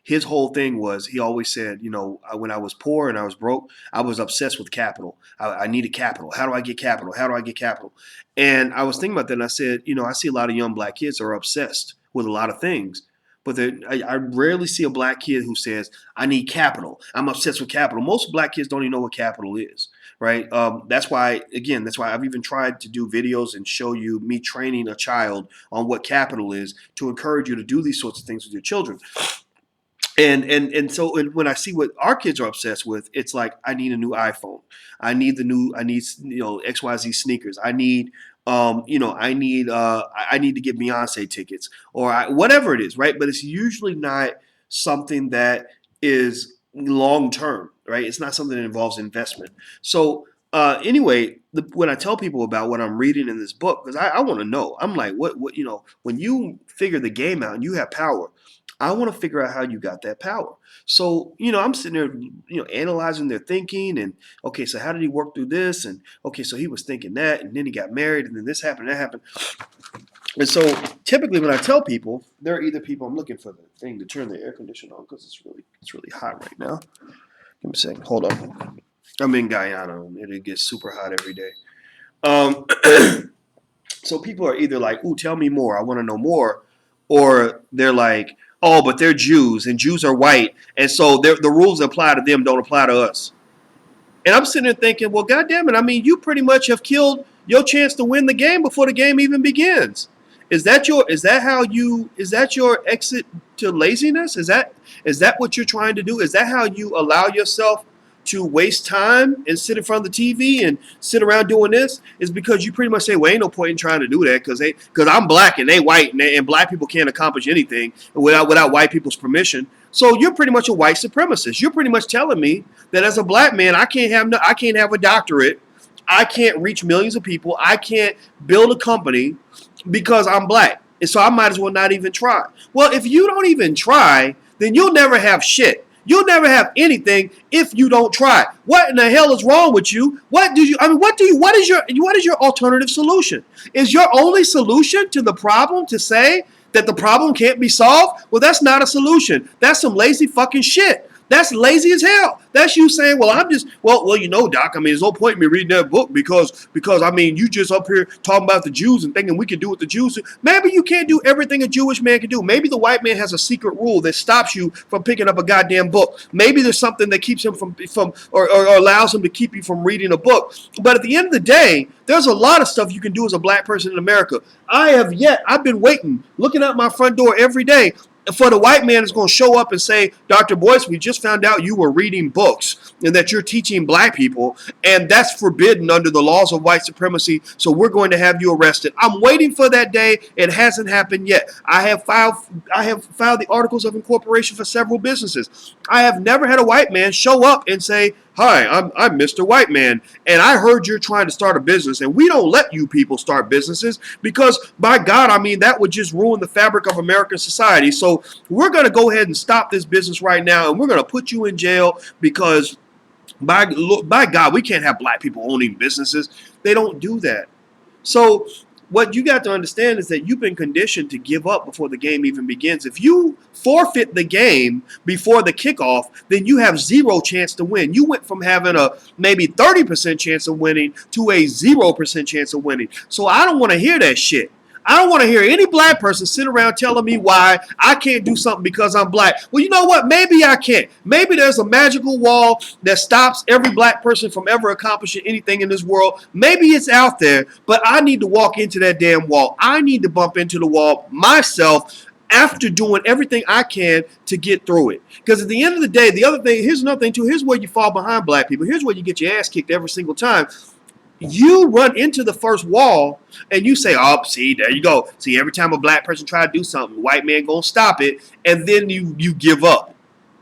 his whole thing was he always said, when I was poor and I was broke, I was obsessed with capital. I needed capital. How do I get capital? How do I get capital? And I was thinking about that, and I said, I see a lot of young black kids that are obsessed with a lot of things. But I rarely see a black kid who says, I need capital. I'm obsessed with capital. Most black kids don't even know what capital is, right? That's why I've even tried to do videos and show you me training a child on what capital is to encourage you to do these sorts of things with your children. So when I see what our kids are obsessed with, it's like, I need a new iPhone. I need XYZ sneakers. I need I need to get Beyonce tickets or whatever it is, right? But it's usually not something that is long term, right? It's not something that involves investment. So anyway, when I tell people about what I'm reading in this book, because I want to know, I'm like, what when you figure the game out and you have power, I want to figure out how you got that power. So, I'm sitting there, analyzing their thinking and, okay, so how did he work through this? And, okay, so he was thinking that, and then he got married, and then this happened, that happened. And so typically when I tell people, there are either people, I'm looking for the thing to turn the air conditioner on because it's really hot right now. Give me a second. Hold on. I'm in Guyana, and it gets super hot every day. So people are either like, ooh, tell me more. I want to know more. Or they're like, oh, but they're Jews and Jews are white. And so the rules that apply to them don't apply to us. And I'm sitting there thinking, well, goddamn it. I mean, you pretty much have killed your chance to win the game before the game even begins. Is that your exit to laziness? Is that what you're trying to do? Is that how you allow yourself to waste time and sit in front of the TV and sit around doing this? Is because you pretty much say, well, ain't no point in trying to do that because I'm black and they white and black people can't accomplish anything without white people's permission. So you're pretty much a white supremacist. You're pretty much telling me that as a black man, I can't have a doctorate. I can't reach millions of people. I can't build a company because I'm black. And so I might as well not even try. Well, if you don't even try, then you'll never have shit. You'll never have anything if you don't try. What in the hell is wrong with you? What is your alternative solution? Is your only solution to the problem to say that the problem can't be solved? Well, that's not a solution. That's some lazy fucking shit. That's lazy as hell. That's you saying, well, Doc, I mean, there's no point in me reading that book because I mean, you just up here talking about the Jews and thinking we can do what the Jews do. Maybe you can't do everything a Jewish man can do. Maybe the white man has a secret rule that stops you from picking up a goddamn book. Maybe there's something that keeps him from or allows him to keep you from reading a book. But at the end of the day, there's a lot of stuff you can do as a black person in America. I've been waiting, looking out my front door every day for the white man is going to show up and say, Dr. Boyce, we just found out you were reading books and that you're teaching black people, and that's forbidden under the laws of white supremacy, so we're going to have you arrested. I'm waiting for that day. It hasn't happened yet. I have filed the articles of incorporation for several businesses. I have never had a white man show up and say, hi, I'm Mr. White Man, and I heard you're trying to start a business, and we don't let you people start businesses because, by God, I mean, that would just ruin the fabric of American society. So we're going to go ahead and stop this business right now, and we're going to put you in jail because, by God, we can't have black people owning businesses. They don't do that. So what you got to understand is that you've been conditioned to give up before the game even begins. If you forfeit the game before the kickoff, then you have zero chance to win. You went from having a maybe 30% chance of winning to a 0% chance of winning. So I don't want to hear that shit. I don't want to hear any black person sit around telling me why I can't do something because I'm black. Well, you know what? Maybe I can't. Maybe there's a magical wall that stops every black person from ever accomplishing anything in this world. Maybe it's out there, but I need to walk into that damn wall. I need to bump into the wall myself after doing everything I can to get through it. Because at the end of the day, here's another thing too. Here's where you fall behind black people. Here's where you get your ass kicked every single time. You run into the first wall and you say, "Oh, see, there you go. See, every time a black person try to do something, white man gonna stop it," and then you give up.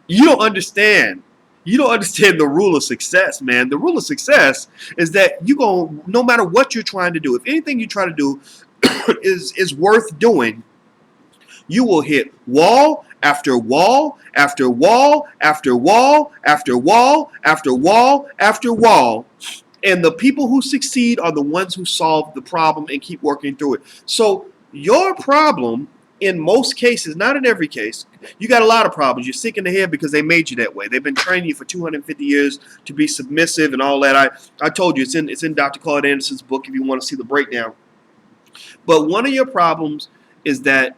You don't understand. You don't understand the rule of success, man. The rule of success is that you go no matter what you're trying to do. If anything you try to do is worth doing, you will hit wall after wall after wall after wall after wall after wall after wall. And the people who succeed are the ones who solve the problem and keep working through it. So your problem, in most cases, not in every case, you got a lot of problems. You're sick in the head because they made you that way. They've been training you for 250 years to be submissive and all that. I told you it's in Dr. Claude Anderson's book if you want to see the breakdown. But one of your problems is that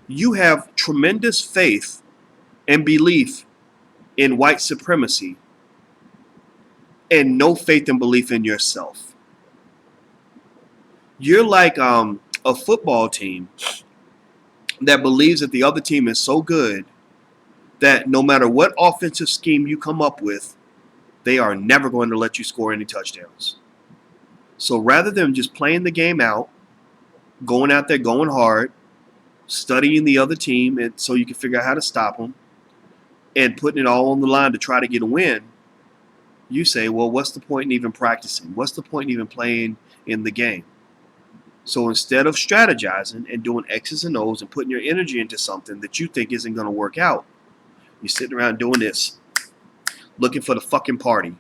you have tremendous faith and belief in white supremacy and no faith and belief in yourself. You're like a football team that believes that the other team is so good that no matter what offensive scheme you come up with, they are never going to let you score any touchdowns. So rather than just playing the game out, going out there, going hard, studying the other team and so you can figure out how to stop them, and putting it all on the line to try to get a win, you say, well, what's the point in even practicing? What's the point in even playing in the game? So instead of strategizing and doing X's and O's and putting your energy into something that you think isn't going to work out, you're sitting around doing this, looking for the fucking party,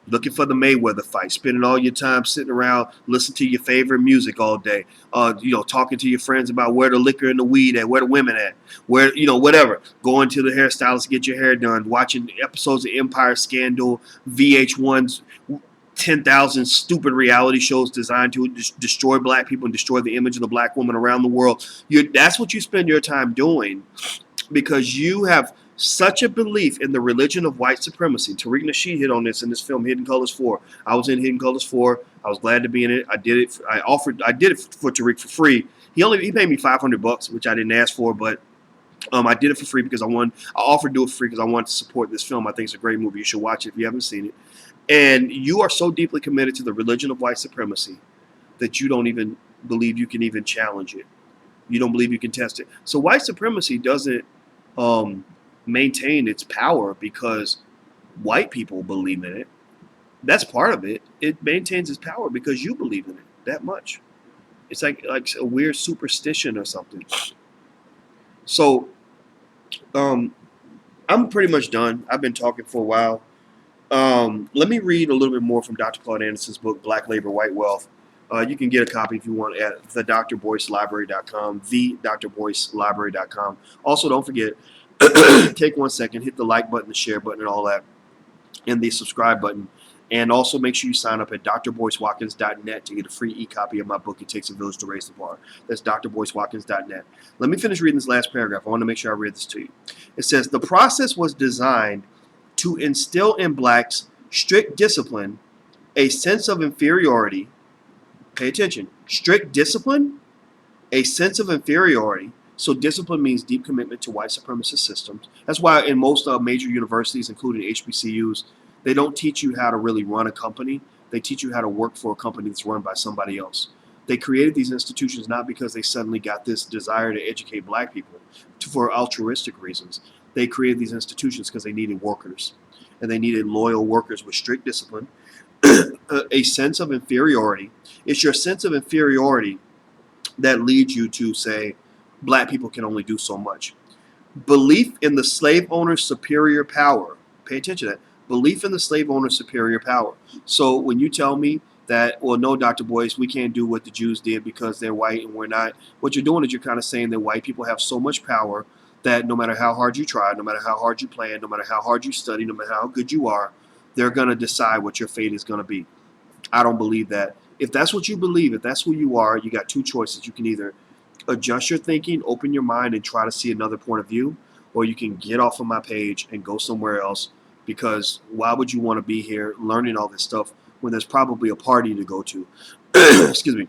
looking for the Mayweather fight, spending all your time sitting around listening to your favorite music all day, talking to your friends about where the liquor and the weed at, where the women at, where, whatever, going to the hairstylist to get your hair done, watching episodes of Empire, Scandal, VH1's 10,000 stupid reality shows designed to destroy black people and destroy the image of the black woman around the world. That's what you spend your time doing because you have such a belief in the religion of white supremacy. Tariq Nasheed hit on this in this film, Hidden Colors 4. I was in Hidden Colors 4. I was glad to be in it. I did it. I did it for Tariq for free. He paid me $500, which I didn't ask for, but I did it for free because I offered to do it for free because I wanted to support this film. I think it's a great movie. You should watch it if you haven't seen it. And you are so deeply committed to the religion of white supremacy that you don't even believe you can even challenge it. You don't believe you can test it. So white supremacy doesn't maintain its power because white people believe in it. That's part of it. It maintains its power because you believe in it that much. It's like a weird superstition or something. So I'm pretty much done. I've been talking for a while. Let me read a little bit more from Dr. Claude Anderson's book, Black Labor, White Wealth. You can get a copy if you want at thedrboycelibrary.com, thedrboycelibrary.com. Also, don't forget, take 1 second, hit the like button, the share button, and all that, and the subscribe button. And also make sure you sign up at drboycewatkins.net to get a free e-copy of my book, It Takes a Village to Raise the Bar. That's drboycewatkins.net. Let me finish reading this last paragraph. I want to make sure I read this to you. It says, the process was designed to instill in blacks strict discipline, a sense of inferiority. Pay attention. Strict discipline, a sense of inferiority. So discipline means deep commitment to white supremacist systems. That's why in most major universities, including HBCUs, they don't teach you how to really run a company. They teach you how to work for a company that's run by somebody else. They created these institutions not because they suddenly got this desire to educate black people for altruistic reasons. They created these institutions because they needed workers. And they needed loyal workers with strict discipline, a sense of inferiority. It's your sense of inferiority that leads you to say, black people can only do so much. Belief in the slave owner's superior power. Pay attention to that. Belief in the slave owner's superior power. So when you tell me that, well, no, Dr. Boyce, we can't do what the Jews did because they're white and we're not, what you're doing is you're kind of saying that white people have so much power that no matter how hard you try, no matter how hard you plan, no matter how hard you study, no matter how good you are, they're going to decide what your fate is going to be. I don't believe that. If that's what you believe, if that's who you are, you got two choices. You can either adjust your thinking, open your mind, and try to see another point of view, or you can get off of my page and go somewhere else, because why would you want to be here learning all this stuff when there's probably a party to go to? Excuse me.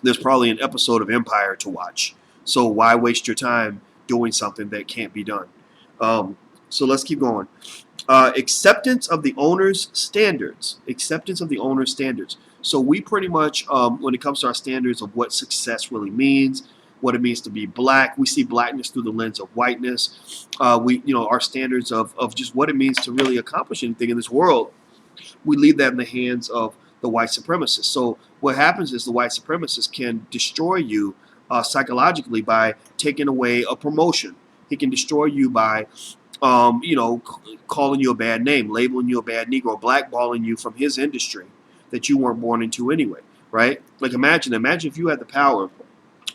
There's probably an episode of Empire to watch. So why waste your time doing something that can't be done? So let's keep going. Acceptance of the owner's standards. Acceptance of the owner's standards. So we pretty much, when it comes to our standards of what success really means, what it means to be black, we see blackness through the lens of whiteness. Our standards of just what it means to really accomplish anything in this world, we leave that in the hands of the white supremacists. So what happens is the white supremacist can destroy you psychologically by taking away a promotion. He can destroy you by calling you a bad name, labeling you a bad Negro, blackballing you from his industry that you weren't born into anyway, right? Like imagine if you had the power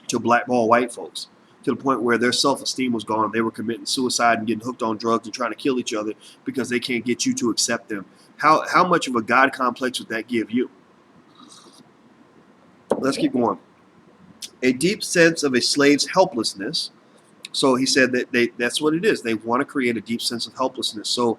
to blackball white folks to the point where their self-esteem was gone. They were committing suicide and getting hooked on drugs and trying to kill each other because they can't get you to accept them. How much of a God complex would that give you? Let's keep going. A deep sense of a slave's helplessness. So he said that that's what it is. They want to create a deep sense of helplessness. So,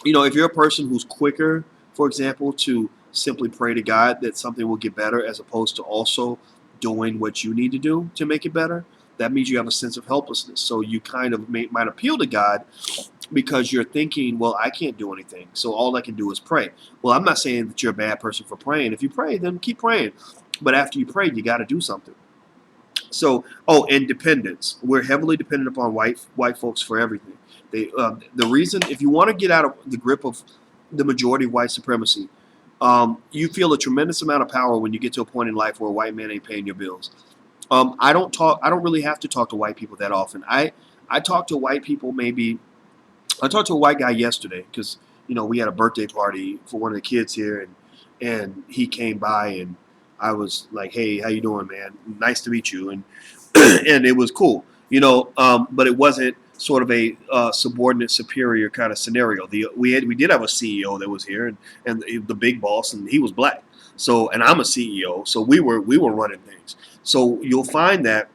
if you're a person who's quicker, for example, to simply pray to God that something will get better as opposed to also doing what you need to do to make it better, that means you have a sense of helplessness. So you kind of might appeal to God because you're thinking, well, I can't do anything, so all I can do is pray. Well, I'm not saying that you're a bad person for praying. If you pray, then keep praying. But after you pray, you got to do something. So, and dependence. We're heavily dependent upon white folks for everything. The reason, if you want to get out of the grip of the majority of white supremacy, you feel a tremendous amount of power when you get to a point in life where a white man ain't paying your bills. I don't really have to talk to white people that often. I talk to white people maybe. I talked to a white guy yesterday because we had a birthday party for one of the kids here, and he came by and I was like, "Hey, how you doing, man? Nice to meet you." And and it was cool, but it wasn't sort of a subordinate superior kind of scenario. We did have a CEO that was here, and the big boss, and he was black. So, and I'm a CEO, so we were running things. So you'll find that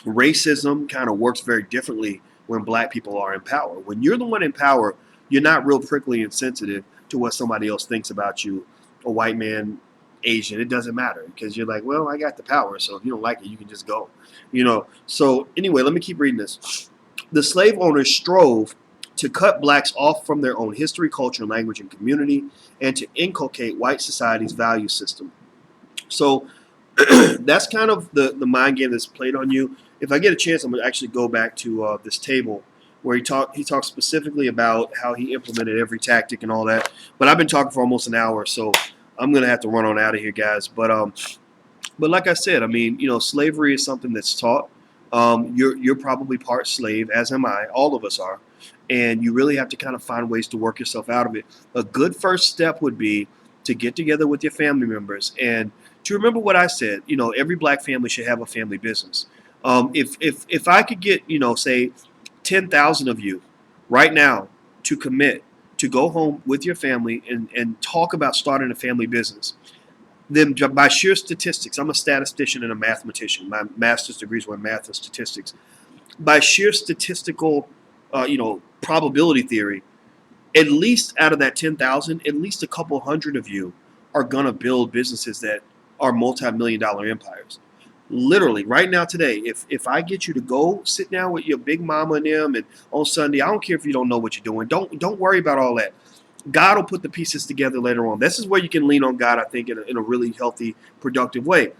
racism kind of works very differently when black people are in power. When you're the one in power, you're not real prickly and sensitive to what somebody else thinks about you, a white man, Asian. It doesn't matter because you're like, well, I got the power, so if you don't like it, you can just go. So anyway, let me keep reading this. The slave owners strove to cut blacks off from their own history, culture, language, and community, and to inculcate white society's value system. So that's kind of the mind game that's played on you. If I get a chance, I'm going to actually go back to this table where he talks specifically about how he implemented every tactic and all that. But I've been talking for almost an hour, so I'm going to have to run on out of here, guys. But like I said, I mean, slavery is something that's taught. You're probably part slave, as am I. All of us are. And you really have to kind of find ways to work yourself out of it. A good first step would be to get together with your family members and to remember what I said. Every black family should have a family business. If I could get, say 10,000 of you right now to commit to go home with your family and talk about starting a family business, then by sheer statistics, I'm a statistician and a mathematician. My master's degrees were in math and statistics. By sheer statistical, probability theory, at least out of that 10,000, at least a couple hundred of you are going to build businesses that are multi-million-dollar empires. Literally, right now today, if I get you to go sit down with your big mama and them, and on Sunday, I don't care if you don't know what you're doing. Don't worry about all that. God will put the pieces together later on. This is where you can lean on God, I think, in a really healthy, productive way.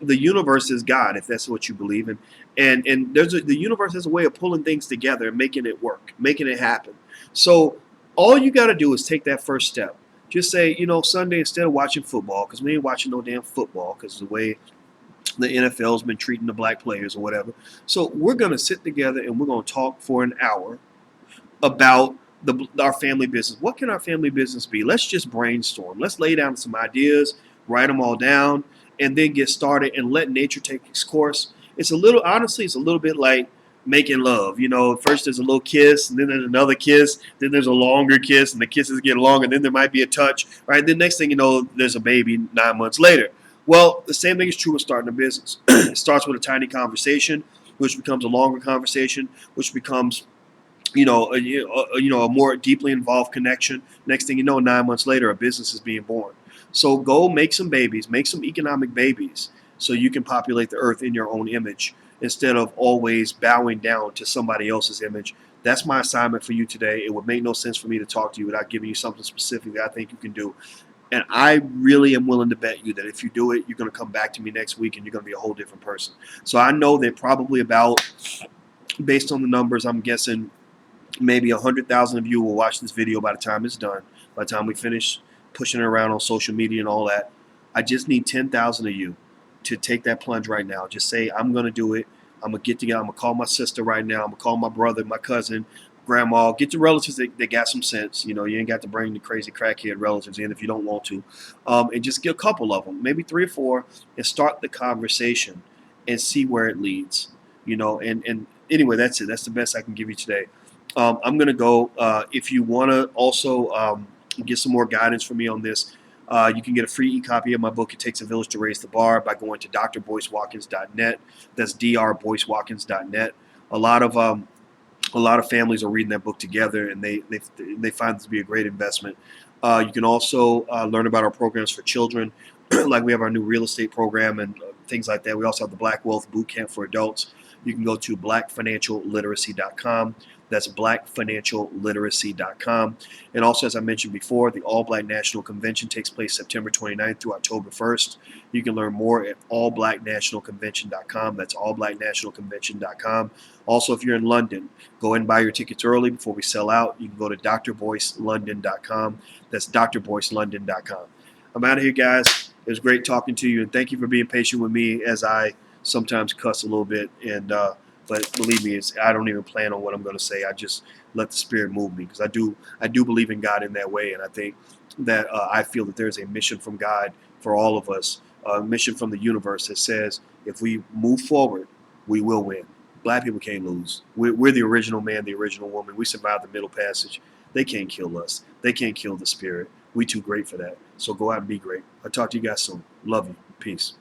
The universe is God, if that's what you believe in. And the universe has a way of pulling things together and making it work, making it happen. So all you got to do is take that first step. Just say, Sunday, instead of watching football, because we ain't watching no damn football because of the way the NFL's been treating the black players or whatever. So we're going to sit together and we're going to talk for an hour about our family business. What can our family business be? Let's just brainstorm. Let's lay down some ideas, write them all down, and then get started and let nature take its course. Honestly, it's a little bit like making love. First there's a little kiss, and then there's another kiss, then there's a longer kiss, and the kisses get longer, and then there might be a touch, right? Then next thing you know, there's a baby 9 months later. Well, the same thing is true with starting a business. It starts with a tiny conversation, which becomes a longer conversation, which becomes a more deeply involved connection. Next thing you know, 9 months later, a business is being born. So go make some babies, make some economic babies, so you can populate the earth in your own image instead of always bowing down to somebody else's image That's my assignment for you today. It would make no sense for me to talk to you without giving you something specific that I think you can do. And I really am willing to bet you that if you do it, you're going to come back to me next week and you're going to be a whole different person. So I know that probably about, based on the numbers, I'm guessing maybe 100,000 of you will watch this video by the time it's done, by the time we finish pushing it around on social media and all that. I just need 10,000 of you to take that plunge right now. Just say, I'm going to do it. I'm going to get together. I'm going to call my sister right now. I'm going to call my brother, my cousin, grandma. Get the relatives that got some sense. You know, you ain't got to bring the crazy crackhead relatives in if you don't want to. And just get a couple of them, maybe 3 or 4, and start the conversation and see where it leads. You know, and anyway, that's it. That's the best I can give you today. I'm going to go. If you want to also get some more guidance from me on this, you can get a free e-copy of my book, It Takes a Village to Raise the Bar, by going to drboycewatkins.net. That's drboycewatkins.net. A lot of families are reading that book together, and they find it to be a great investment. You can also learn about our programs for children, like we have our new real estate program and things like that. We also have the Black Wealth Boot Camp for adults. You can go to blackfinancialliteracy.com. That's blackfinancialliteracy.com. And also, as I mentioned before, the All Black National Convention takes place September 29th through October 1st. You can learn more at allblacknationalconvention.com. That's allblacknationalconvention.com. Also, if you're in London, go and buy your tickets early before we sell out. You can go to drboycelondon.com. That's drboycelondon.com. I'm out of here, guys. It was great talking to you, and thank you for being patient with me as I sometimes cuss a little bit. But believe me, I don't even plan on what I'm going to say. I just let the Spirit move me, because I do believe in God in that way, and I think that I feel that there's a mission from God for all of us, a mission from the universe that says if we move forward, we will win. Black people can't lose. We're the original man, the original woman. We survived the Middle Passage. They can't kill us. They can't kill the Spirit. We too great for that. So go out and be great. I'll talk to you guys soon. Love you. Peace.